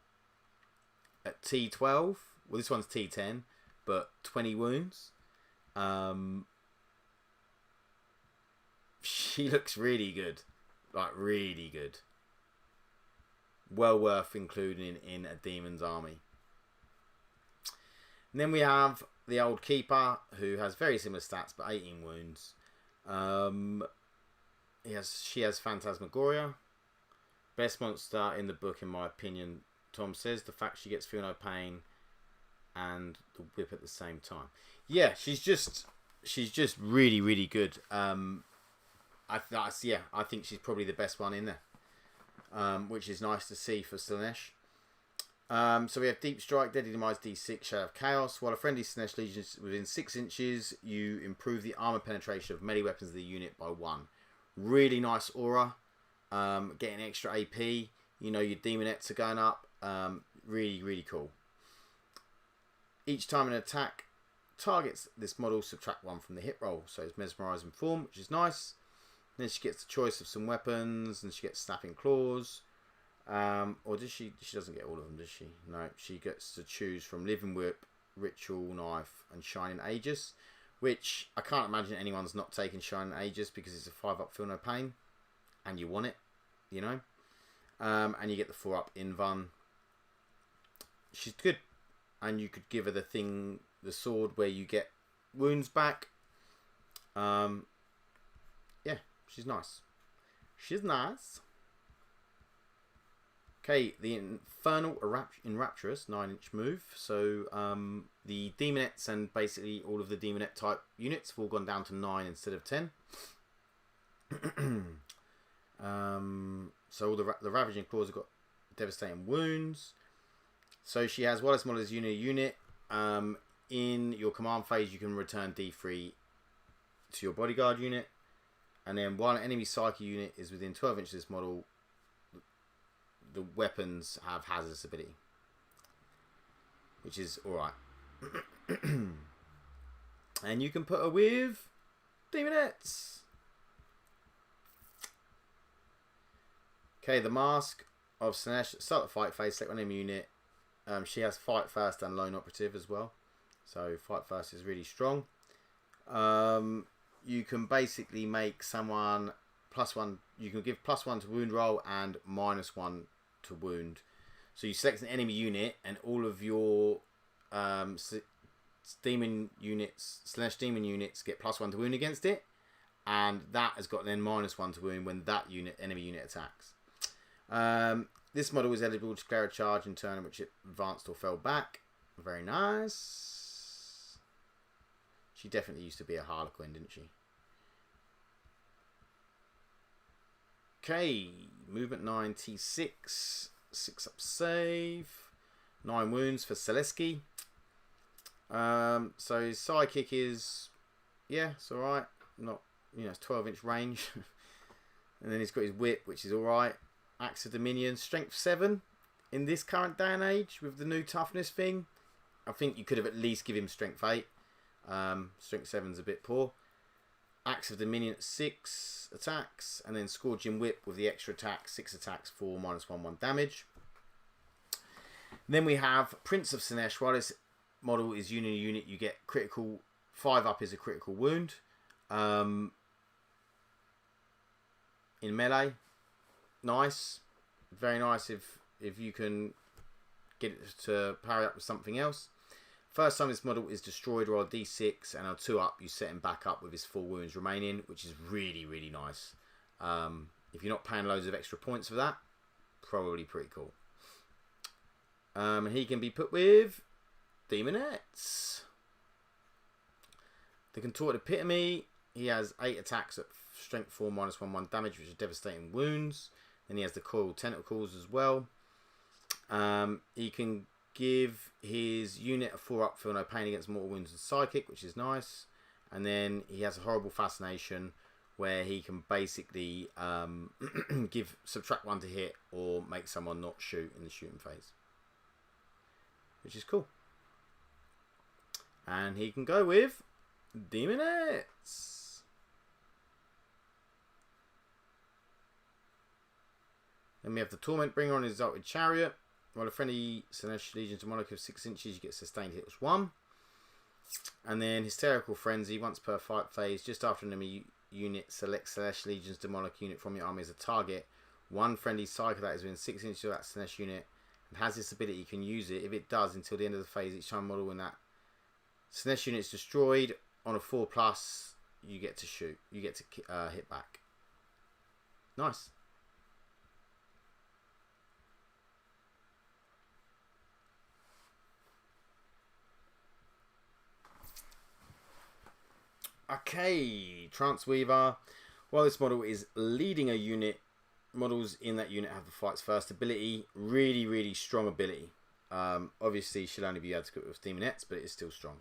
Speaker 1: At T12, well this one's T10, but 20 wounds. She looks really good. Like, really good. Well worth including in a demon's army. And then we have the old Keeper, who has very similar stats, but 18 wounds. She has Phantasmagoria. Best monster in the book, in my opinion, Tom says. The fact she gets Feel No Pain and the whip at the same time. Yeah, she's just really good. I think she's probably the best one in there, which is nice to see for Slanesh. So we have Deep Strike, Deadly Demise D6, Shadow of Chaos. While a friendly Slanesh Legion is within 6 inches, you improve the armor penetration of melee weapons of the unit by 1. Really nice aura. Getting extra AP. You know, your Demonettes are going up. Really cool. Each time an attack targets this model, subtract 1 from the hit roll. So it's Mesmerizing Form, which is nice. Then she gets the choice of some weapons, and she gets snapping claws. Or does she? She doesn't get all of them, does she? No, she gets to choose from living whip, ritual knife, and shining aegis. Which I can't imagine anyone's not taking shining aegis because it's a 5-up feel no pain, and you want it, you know. And you get the 4-up invuln. She's good, and you could give her the sword where you get wounds back. Yeah, she's nice. She's nice. Okay, the Infernal Enrapturous 9-inch move. So the Demonettes and basically all of the Demonette type units have all gone down to 9 instead of 10. So all the Ravaging Claws have got devastating wounds. So she has Wallace Model as unit. In your command phase, you can return D3 to your bodyguard unit. And then while an enemy Psyche unit is within 12 inches of this model, the weapons have hazardous ability, which is alright. And you can put her with Demonettes. Okay, the Mask of Sinesh. Start the fight phase, select one enemy unit. She has Fight First and Lone Operative as well. So Fight First is really strong. You can basically make someone +1. You can give +1 to wound roll and -1 to wound. So you select an enemy unit, and all of your demon units, / demon units, get +1 to wound against it, and that has got then -1 to wound when that enemy unit attacks. This model is eligible to declare a charge in turn in which it advanced or fell back. Very nice. She definitely used to be a Harlequin, didn't she? Okay, movement 9, T6, 6-up save, 9 wounds for Selesky. So his sidekick is, yeah, it's alright. Not, it's 12-inch range. And then he's got his whip, which is alright. Axe of Dominion, strength 7 in this current day and age with the new toughness thing. I think you could have at least give him strength 8. Strength 7's a bit poor. Axe of Dominion at 6 attacks, and then Scourging Whip with the extra attack, 6 attacks for -1/1 damage. Then we have Prince of Sinesh. While this model is unit, you get critical 5-up is a critical wound. In melee, nice, very nice if you can get it to parry up with something else. First time this model is destroyed, roll a d6, and on 2-up, you set him back up with his 4 wounds remaining, which is really, really nice. If you're not paying loads of extra points for that, probably pretty cool. And he can be put with Demonettes. The Contorted Epitome, he has 8 attacks at strength 4, -1/1 damage, which is devastating wounds. Then he has the Coiled Tentacles as well. He can give his unit a 4-up feel no pain against mortal wounds and psychic, which is nice. And then he has a Horrible Fascination where he can basically subtract 1 to hit or make someone not shoot in the shooting phase, which is cool. And he can go with Demonettes. Then we have the Torment Bringer on his Exalted Chariot. While a friendly Sinesh Legion Demonic of 6 inches, you get sustained hit with 1. And then Hysterical Frenzy, once per fight phase, just after an enemy unit selects Sinesh Legion's Demonic unit from your army as a target. One friendly Psycho that is within 6 inches of that Sinesh unit and has this ability, you can use it. If it does, until the end of the phase, each time model when that Sinesh unit is destroyed on a 4+, you get to shoot. You get to hit back. Nice. Okay, Transweaver. While this model is leading a unit, models in that unit have the Fight's First ability. Really, really strong ability. Obviously, she'll only be able to go with Demonettes, but it is still strong.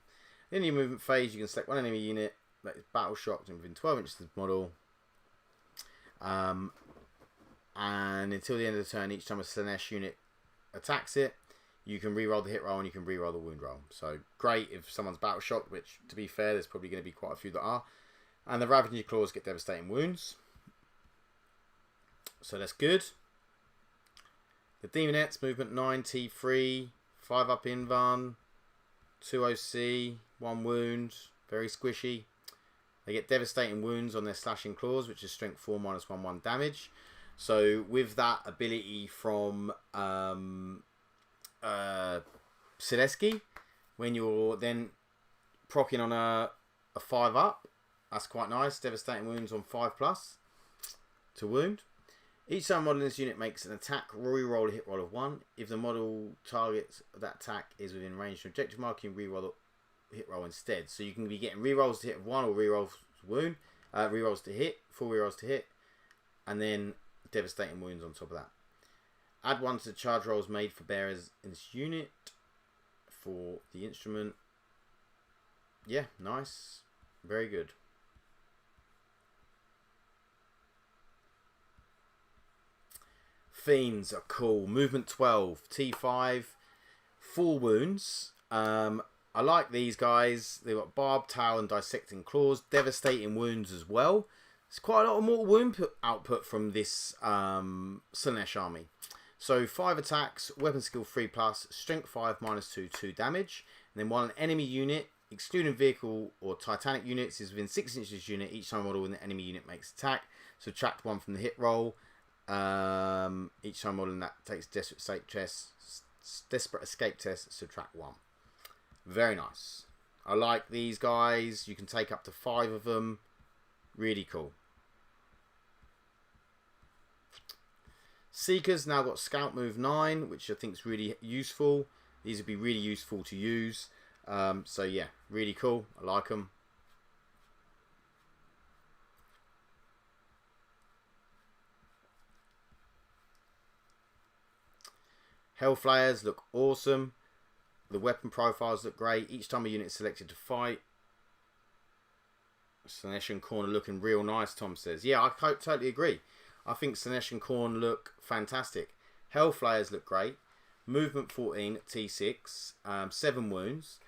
Speaker 1: In your movement phase, you can select one enemy unit that is battle shocked and within 12 inches of the model. And until the end of the turn, each time a Sinesh unit attacks it, you can reroll the hit roll and you can reroll the wound roll. So great if someone's battle shocked, which to be fair, there's probably going to be quite a few that are. And the Ravaging Claws get devastating wounds. So that's good. The Demonettes, movement 9, T3, 5 up Invan, 2 OC, 1 wound, very squishy. They get devastating wounds on their slashing claws, which is strength 4 minus 1/1 damage. So with that ability from Selesky, when you're then proccing on a 5 up, that's quite nice. Devastating wounds on 5+ to wound. Each time model in this unit makes an attack, re-roll a hit roll of 1. If the model targets that attack is within range of objective mark, you can re-roll the hit roll instead. So you can be getting re-rolls to hit of 1 or re-rolls to wound, re-rolls to hit, 4 re-rolls to hit, and then devastating wounds on top of that. Add 1 to the charge rolls made for bearers in this unit for the instrument. Yeah, nice. Very good. Fiends are cool. Movement 12, T5, 4 wounds. I like these guys. They've got barbed tail and dissecting claws, devastating wounds as well. There's quite a lot of mortal wound output from this Slaanesh army. So 5 attacks, weapon skill 3+, strength 5 minus 2, 2 damage. And then while an enemy unit, excluding vehicle or titanic units, is within 6 inches of this unit, each time a model in the enemy unit makes attack. Subtract 1 from the hit roll. Each time model in that takes desperate escape test, subtract 1. Very nice. I like these guys. You can take up to 5 of them. Really cool. Seekers now got Scout Move 9, which I think is really useful. These would be really useful to use. So yeah, really cool. I like them. Hellflayers look awesome. The weapon profiles look great. Each time a unit is selected to fight. Slaanesh and Khorne are looking real nice, Tom says. Yeah, I totally agree. I think Slaanesh and Khorne look fantastic. Hellflayers look great. Movement 14, T6, 7 wounds.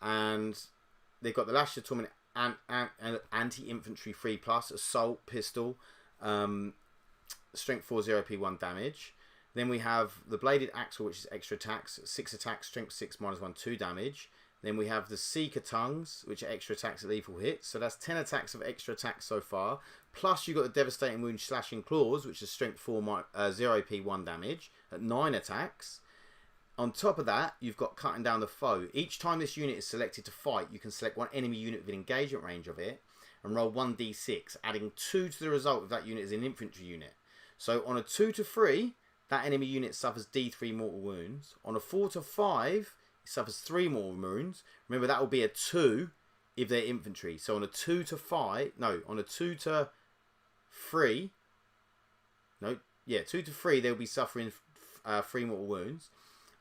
Speaker 1: And they've got the Lash of Torment anti-infantry 3+, assault, pistol, strength 4, 0p1 damage. Then we have the Bladed Axle, which is extra attacks, 6 attacks, strength 6 minus 1, 2 damage. Then we have the Seeker Tongues, which are extra attacks at lethal hits. So that's 10 attacks of extra attacks so far. Plus you've got the Devastating Wound Slashing Claws, which is strength 4, 0p1 damage at 9 attacks. On top of that, you've got Cutting Down the Foe. Each time this unit is selected to fight, you can select one enemy unit within engagement range of it and roll 1d6, adding 2 to the result if that unit is an infantry unit. So on a 2 to 3, that enemy unit suffers D3 mortal wounds. On a 4 to 5, it suffers 3 mortal wounds. Remember, that will be a 2 if they're infantry. So on a 2 to 5, no, on a 2 to 3, no, yeah, 2 to 3, they'll be suffering 3 mortal wounds.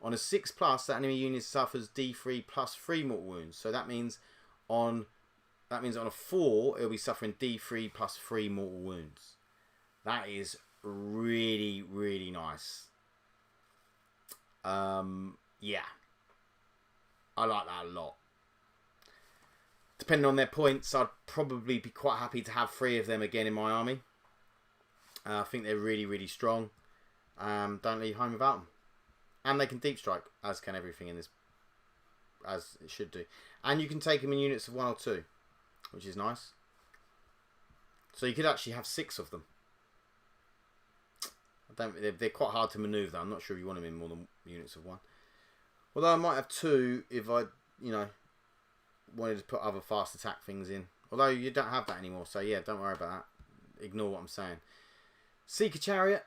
Speaker 1: On a 6+, that enemy unit suffers D3 plus 3 mortal wounds. So that means on a 4, it'll be suffering D3 plus 3 mortal wounds. That is really, really nice. Yeah. I like that a lot. Depending on their points, I'd probably be quite happy to have 3 of them again in my army. I think they're really, really strong. Don't leave home without them. And they can deep strike, as can everything in this, as it should do. And you can take them in units of 1 or 2, which is nice. So you could actually have 6 of them. They're quite hard to manoeuvre. I'm not sure if you want them in more than units of 1. Although I might have 2 if I, wanted to put other fast attack things in. Although you don't have that anymore, so yeah, don't worry about that. Ignore what I'm saying. Seeker Chariot.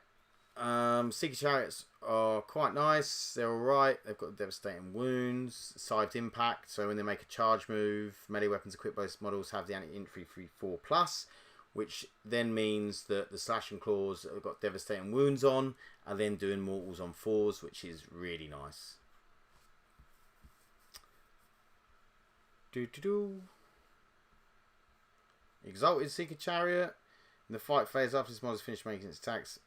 Speaker 1: Seeker Chariots are quite nice. They're alright. They've got devastating wounds, scythed impact. So when they make a charge move, melee weapons equipped by those models have the anti-infantry 3/4+, which then means that the slashing claws have got devastating wounds on, and then doing mortals on 4s, which is really nice. Exalted Seeker Chariot. In the fight phase, after this model is finished making its attacks,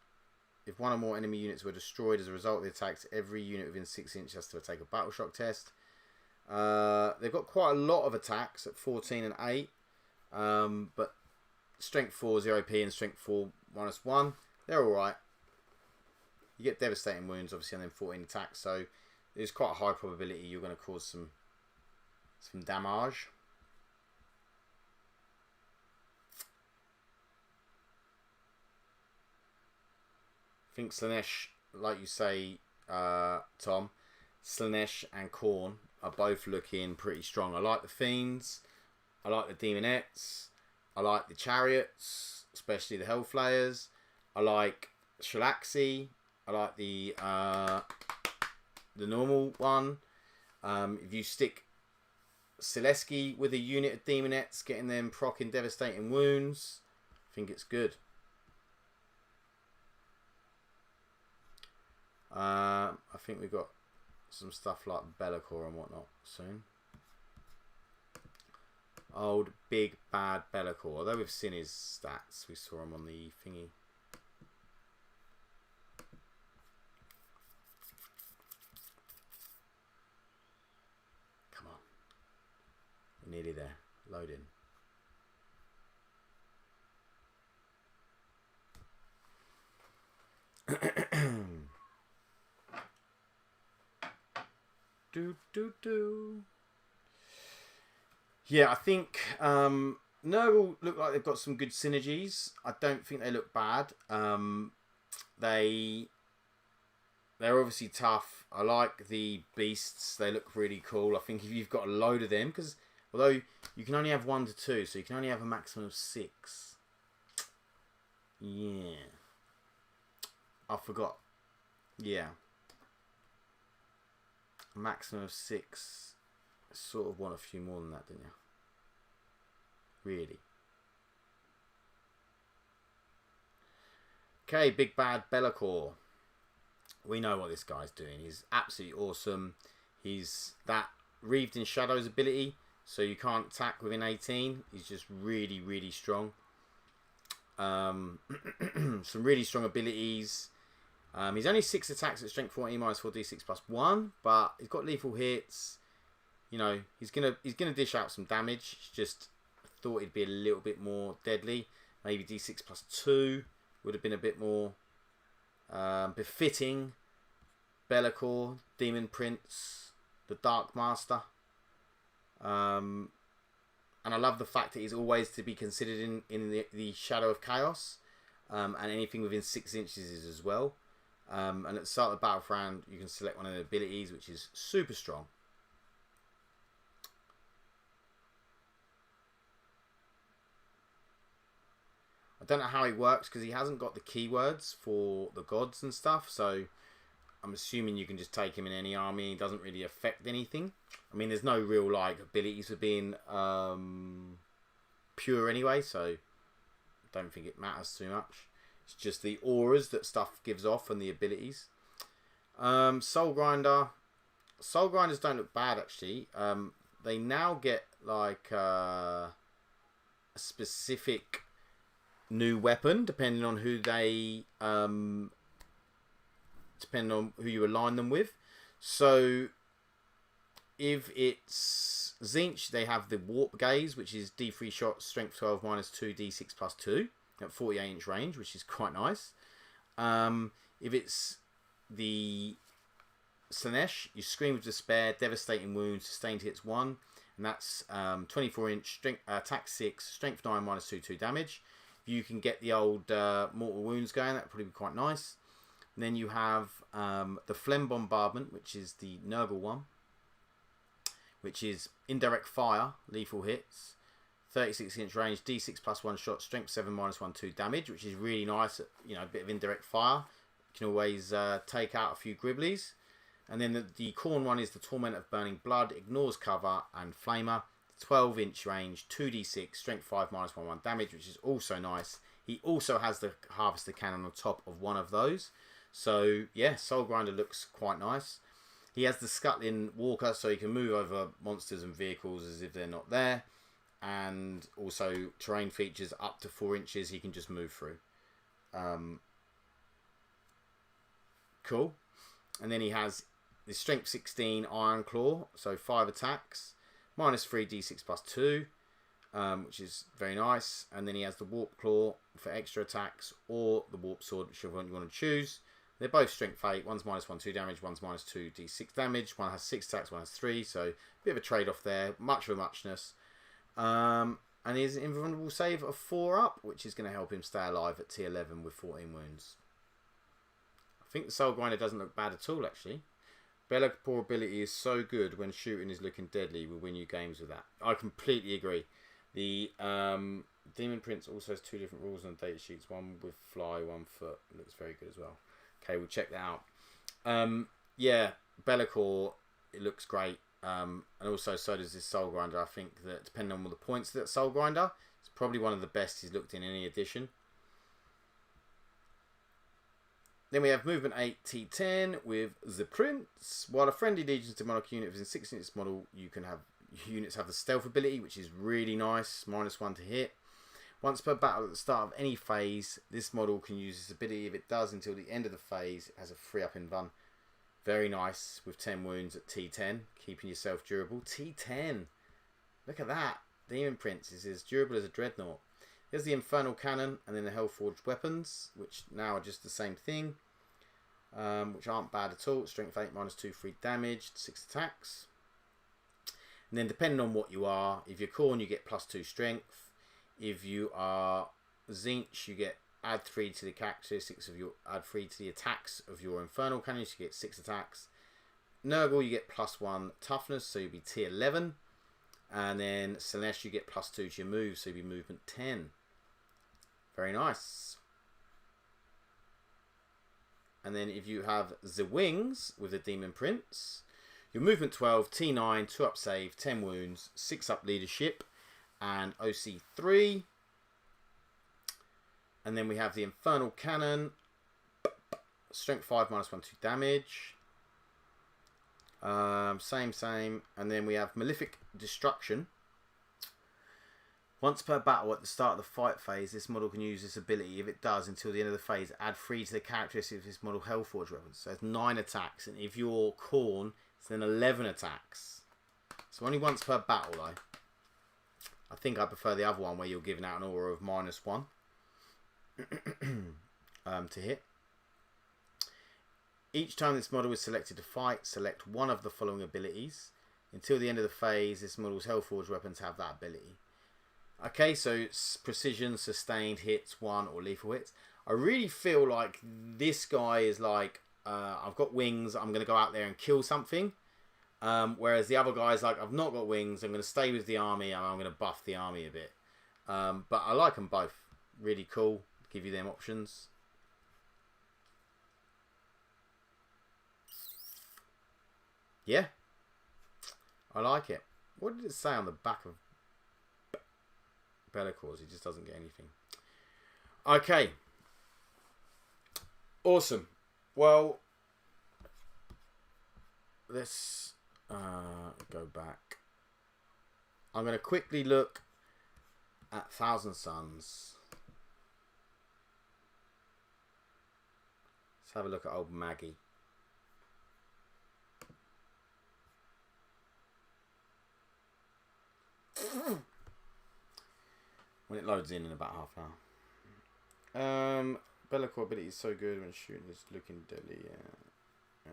Speaker 1: if one or more enemy units were destroyed as a result of the attacks, every unit within 6 inches has to take a battle shock test. They've got quite a lot of attacks at 14 and 8, but strength 4 0p and strength 4 minus 1. They're alright. You get devastating wounds, obviously, and then 14 attacks. So there's quite a high probability you're going to cause some damage. I think Slaanesh, like you say, Tom, Slaanesh and Khorne are both looking pretty strong. I like the Fiends. I like the Demonettes. I like the Chariots, especially the Hellflayers. I like Shalaxi. I like the normal one. If you stick Sileski with a unit of Demonettes, getting them proccing devastating wounds, I think it's good. I think we've got some stuff like Be'lakor and whatnot soon. Old big bad Be'lakor. Although we've seen his stats, we saw him on the thingy. Come on, we're nearly there. Load in. Yeah, I think Nurgle look like they've got some good synergies. I don't think they look bad. They're obviously tough. I like the beasts. They look really cool. I think if you've got a load of them, because although you can only have 1 to 2, so you can only have a maximum of 6. Yeah. I forgot. Yeah. A maximum of 6. I sort of want a few more than that, didn't you? Really. Okay, big bad Be'lakor. We know what this guy's doing. He's absolutely awesome. He's that Wreathed in Shadows ability, so you can't attack within 18. He's just really, really strong. Some really strong abilities. He's only 6 attacks at strength 14 minus 4d6 plus 1, but he's got lethal hits. You know, he's gonna dish out some damage. Just thought he'd be a little bit more deadly. Maybe d6 plus 2 would have been a bit more befitting. Be'lakor, Demon Prince, the Dark Master. And I love the fact that he's always to be considered in the Shadow of Chaos. And anything within 6 inches is as well. And at the start of the battle round, you can select one of the abilities, which is super strong. I don't know how he works because he hasn't got the keywords for the gods and stuff, so I'm assuming you can just take him in any army. He doesn't really affect anything. I mean, there's no real like abilities for being pure anyway, so I don't think it matters too much. It's just the auras that stuff gives off and the abilities. Soul Grinder. Soul Grinders don't look bad actually. They now get like a specific new weapon depending on who they depending on who you align them with. So if it's Tzeentch, they have the Warp Gaze, which is D3 shot, strength 12 minus 2, D6 plus 2 at 48 inch range, which is quite nice. If it's the Slaanesh, you Scream of Despair, devastating wounds, sustained hits 1, and that's 24 inch, strength, attack 6, strength 9 minus 2 damage. If you can get the old mortal wounds going, that would probably be quite nice. And then you have the Phlegm Bombardment, which is the Nurgle one, which is indirect fire, lethal hits, 36 inch range, D6 plus 1 shot, strength 7 minus 1 2 damage, which is really nice. You know, a bit of indirect fire. You can always take out a few Gribblies. And then the Khorne one is the Torment of Burning Blood, ignores cover and Flamer, 12 inch range, 2d6, strength 5 minus 1 damage, which is also nice. He also has the Harvester Cannon on top of one of those. So yeah, Soul Grinder looks quite nice. He has the Scuttling Walker, so he can move over monsters and vehicles as if they're not there. And also terrain features up to 4 inches he can just move through. Cool. And then he has the Strength 16 Iron Claw, so 5 attacks, minus 3 d6 plus 2, which is very nice. And then he has the Warp Claw for extra attacks, or the Warp Sword, whichever one you want to choose. They're both strength 8. One's -1, 2 damage. One's -2, d6 damage. One has 6 attacks. One has 3. So a bit of a trade-off there. Much of a muchness. And he has an invulnerable save of 4 up, which is going to help him stay alive at T11 with 14 wounds. I think the Soul Grinder doesn't look bad at all, actually. Be'lakor ability is so good when shooting is looking deadly. We'll win you games with that. I completely agree. The Demon Prince also has 2 different rules on data sheets. One with fly, 1 foot. It looks very good as well. Okay, we'll check that out. Yeah, Be'lakor, it looks great. And also so does this Soul Grinder. I think that depending on all the points of that Soul Grinder, it's probably one of the best he's looked in any edition. Then we have movement 8 T10 with the Prince. While a friendly Legion's demonic unit is in 6 units model, you can have units have the stealth ability, which is really nice. -1 to hit. Once per battle at the start of any phase, this model can use this ability. If it does until the end of the phase, it has a 3-up in Vun. Very nice with 10 wounds at T10, keeping yourself durable. T10. Look at that. Demon Prince is as durable as a Dreadnought. There's the Infernal Cannon and then the Hellforged Weapons, which now are just the same thing, which aren't bad at all. Strength 8, -2, 3 damage, 6 attacks. And then depending on what you are, if you're Khorne, you get +2 strength. If you are Tzeentch, you get add 3 to the characteristics of your add 3 to the attacks of your Infernal Cannon, so you get 6 attacks. Nurgle, you get +1 toughness, so you'll be T11. And then Slaanesh, you get +2 to your move, so you'll be movement 10. Very nice. And then if you have the Wings with the Demon Prince, your movement 12, T9, 2-up save, 10 wounds, 6-up leadership, and OC 3. And then we have the Infernal Cannon, strength 5, -1, 2 damage. Same. And then we have Malefic Destruction. Once per battle at the start of the fight phase, this model can use this ability. If it does, until the end of the phase, add 3 to the characteristics of this model Hellforged weapons. So it's 9 attacks. And if you're Khorne, it's then 11 attacks. So only once per battle, though. I think I prefer the other one where you're giving out an aura of -1 to hit. Each time this model is selected to fight, select one of the following abilities. Until the end of the phase, this model's Hellforged weapons have that ability. Okay, so it's precision, sustained hits, 1 or lethal hits. I really feel like this guy is like, I've got wings, I'm going to go out there and kill something. Whereas the other guy's like, I've not got wings, I'm going to stay with the army and I'm going to buff the army a bit. But I like them both. Really cool. Give you them options. Yeah. I like it. What did it say on the back of Be'lakor? He just doesn't get anything. Okay. Awesome. Well, let's go back. I'm going to quickly look at Thousand Suns. Let's have a look at old Maggie. When it loads in about half an hour. Be'lakor ability is so good when shooting is looking deadly. Yeah.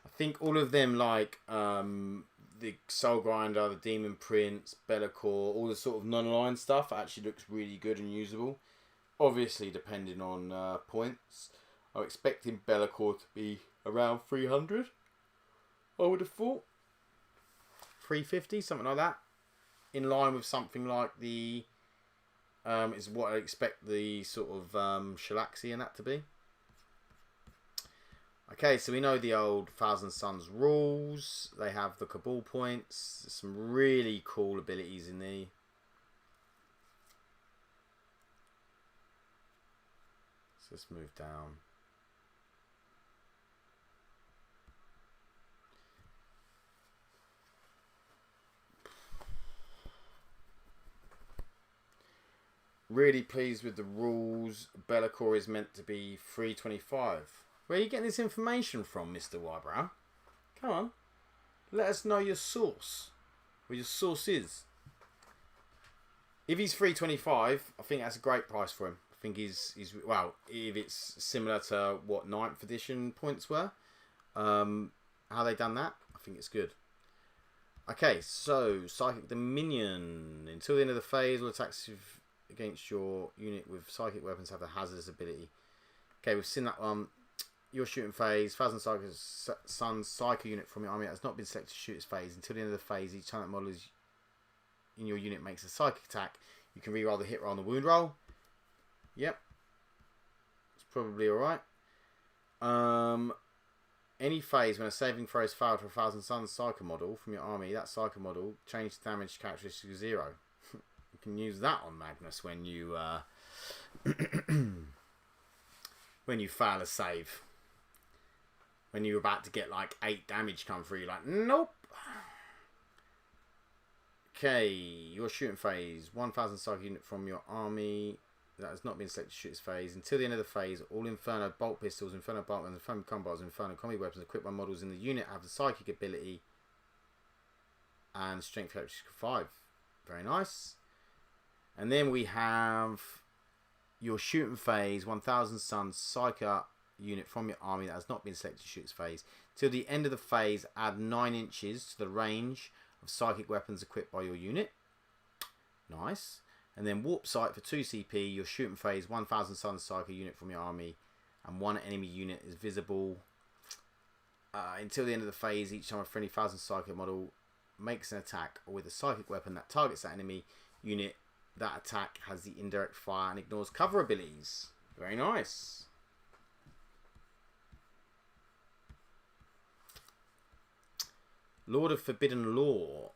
Speaker 1: I think all of them, like the Soul Grinder, the Demon Prince, Be'lakor, all the sort of non-aligned stuff actually looks really good and usable. Obviously, depending on points. I'm expecting Be'lakor to be around 300. I would have thought 350, something like that. In line with something like the is what I expect the sort of Shalaxi and that to be. Okay, so we know the old Thousand Suns rules. They have the Cabal points. There's some really cool abilities in the. So let's move down. Really pleased with the rules. Be'lakor is meant to be 325. Where are you getting this information from, Mr. Wybrow? Come on. Let us know your source. Where your source is. If he's 325, I think that's a great price for him. think he's well, if it's similar to what 9th edition points were, how they done that, I think it's good. Okay, so Psychic Dominion. Until the end of the phase, all attacks against your unit with psychic weapons have a hazardous ability. Okay, we've seen that one. Your shooting phase, Thousand Suns Psycho unit from your army that has not been selected to shoot its phase. Until the end of the phase, each time that model is in your unit makes a psychic attack, you can reroll the hit roll and the wound roll. Yep. It's probably alright. Any phase when a saving throw is failed for a Thousand Suns Psycho model from your army, that Psycho model changes the damage characteristic to 0. You can use that on Magnus when you when you fail a save. When you're about to get like 8 damage come through, you're like, nope. Okay, your shooting phase. 1,000 Psycho unit from your army that has not been selected to shoot its phase. Until the end of the phase, all Inferno bolt pistols, Inferno bolt guns, Inferno combos, and Inferno combi weapons equipped by models in the unit have the psychic ability and strength characteristic 5. Very nice. And then we have your shooting phase. 1,000 Suns Psycho unit from your army that has not been selected to shoot its phase. Till the end of the phase, add 9 inches to the range of psychic weapons equipped by your unit. Nice. And then Warp Sight for 2 CP. Your shooting phase, 1,000 Suns Psycho unit from your army, and 1 enemy unit is visible until the end of the phase. Each time a friendly 1,000 Psycho model makes an attack with a psychic weapon that targets that enemy unit, that attack has the indirect fire and ignores cover abilities. Very nice. Lord of Forbidden Law.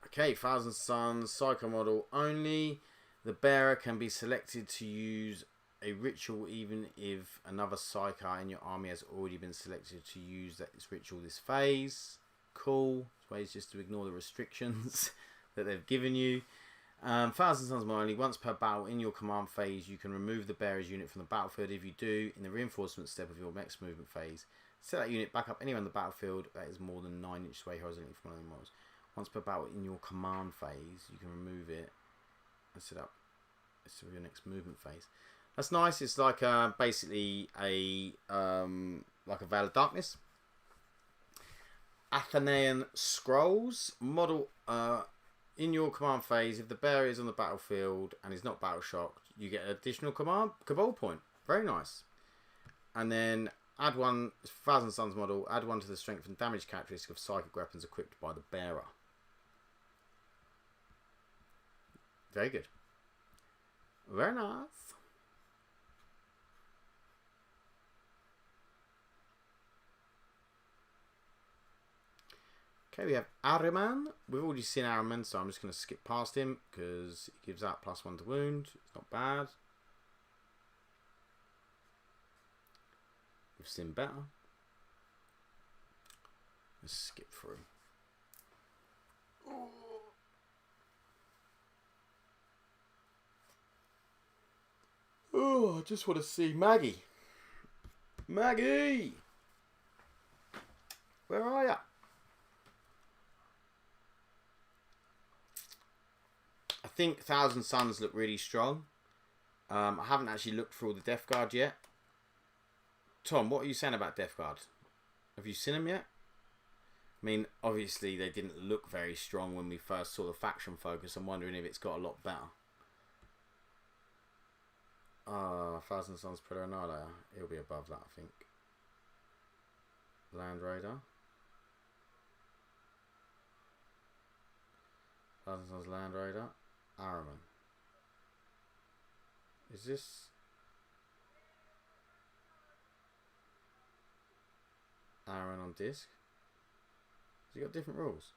Speaker 1: Okay, Thousand Suns Psycho model only. The bearer can be selected to use a ritual even if another Psycho in your army has already been selected to use that ritual this phase. Cool. This way is just to ignore the restrictions that they've given you. Thousand Suns model only. Once per battle in your command phase, you can remove the bearer's unit from the battlefield. If you do, in the reinforcement step of your next movement phase, set that unit back up anywhere on the battlefield that is more than 9 inches away horizontally from one of the models. Once per battle in your command phase, you can remove it and set up your next movement phase. That's nice. It's like basically a Veil of Darkness. Athenaean Scrolls model in your command phase. If the bearer is on the battlefield and is not battle shocked, you get an additional Cabal point. Very nice. And then add 1 Thousand Suns model. Add 1 to the strength and damage characteristic of psychic weapons equipped by the bearer. Very good. Very nice. Okay, we have Ahriman. We've already seen Ahriman, so I'm just going to skip past him because he gives out +1 to wound. It's not bad. We've seen better. Let's skip through. Oh, I just want to see Maggie. Maggie! Where are ya? I think Thousand Suns look really strong. I haven't actually looked through all the Death Guard yet. Tom, what are you saying about Death Guard? Have you seen them yet? I mean, obviously they didn't look very strong when we first saw the faction focus. I'm wondering if it's got a lot better. Thousand Suns Predator Annihilator. He'll be above that, I think. Land Raider. Thousand Suns Land Raider. Ahriman. Is this... Ahriman on disc? Has he got different rules?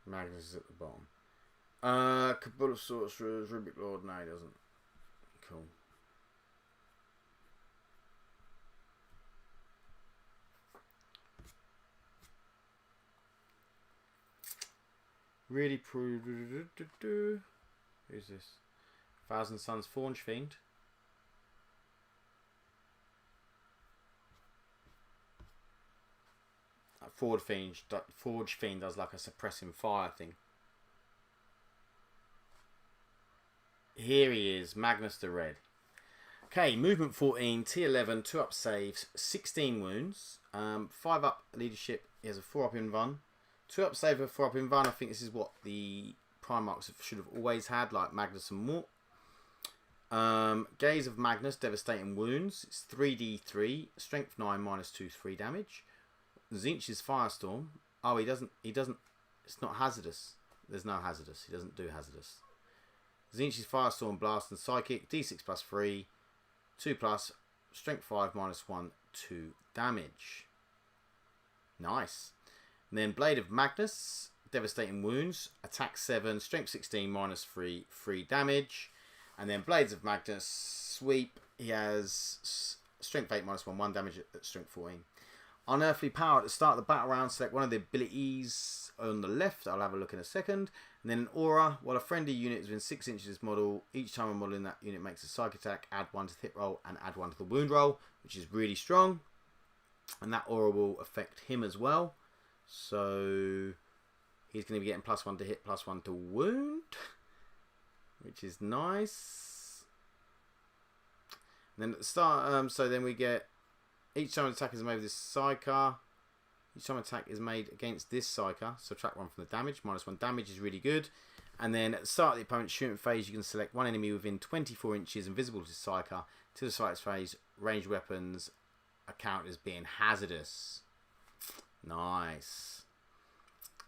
Speaker 1: Magnus is at the bottom. Cabal of Sorcerers, Rubic Lord, no he doesn't. Cool. Really who's this? Thousand Suns Faunch Fiend. Forge Fiend does like a suppressing fire thing. Here he is, Magnus the Red. Okay, movement 14, T11, 2 up saves, 16 wounds, 5 up leadership. He has a 4 up in run, 2 up save, a 4 up in run. I think this is what the Primarchs should have always had, like Magnus and Mort. Gaze of Magnus, devastating wounds. It's 3d3, strength 9, -2, 3 damage. Tzeentch's Firestorm. Oh, he doesn't. It's not hazardous. There's no hazardous. He doesn't do hazardous. Tzeentch's Firestorm, Blast and Psychic. D6 plus 3, 2 plus, strength 5, -1, 2 damage. Nice. And then Blade of Magnus, devastating wounds. Attack 7, strength 16, -3, 3 damage. And then Blades of Magnus, sweep. He has strength 8, -1, 1 damage at strength 14. Unearthly Power. At the start of the battle round, select one of the abilities on the left. I'll have a look in a second. And then an aura. While a friendly unit is within 6 inches of this model, each time a model in that unit makes a psych attack, add 1 to the hit roll and add 1 to the wound roll, which is really strong. And that aura will affect him as well. So he's going to be getting +1 to hit, +1 to wound, which is nice. And then at the start, so then we get each time an attack is made with this Psyker. Each time an attack is made against this Psyker, subtract 1 from the damage. -1 damage is really good. And then at the start of the opponent's shooting phase, you can select one enemy within 24 inches invisible to Psyker. To the site's phase, ranged weapons are counted as being hazardous. Nice.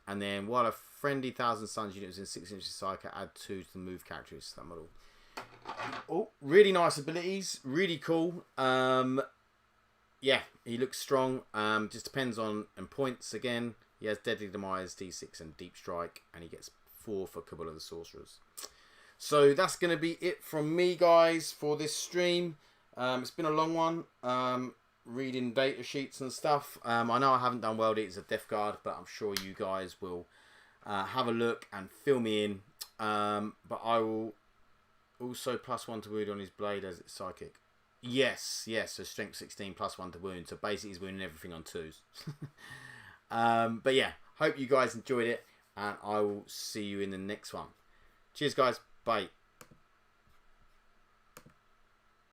Speaker 1: And then while a friendly Thousand Suns unit is in 6 inches of Psyker, add 2 to the move characteristics of that model. Oh, really nice abilities. Really cool. Yeah, he looks strong. Just depends on points again. He has Deadly Demise, D6 and Deep Strike. And he gets 4 for Cabal of the Sorcerers. So that's going to be it from me, guys, for this stream. It's been a long one. Reading data sheets and stuff. I know I haven't done World Eaters of Death Guard, but I'm sure you guys will have a look and fill me in. But I will also +1 to wound on his blade as it's psychic. Yes, so strength 16 +1 to wound. So basically he's wounding everything on 2s. But yeah, hope you guys enjoyed it. And I will see you in the next one. Cheers, guys. Bye.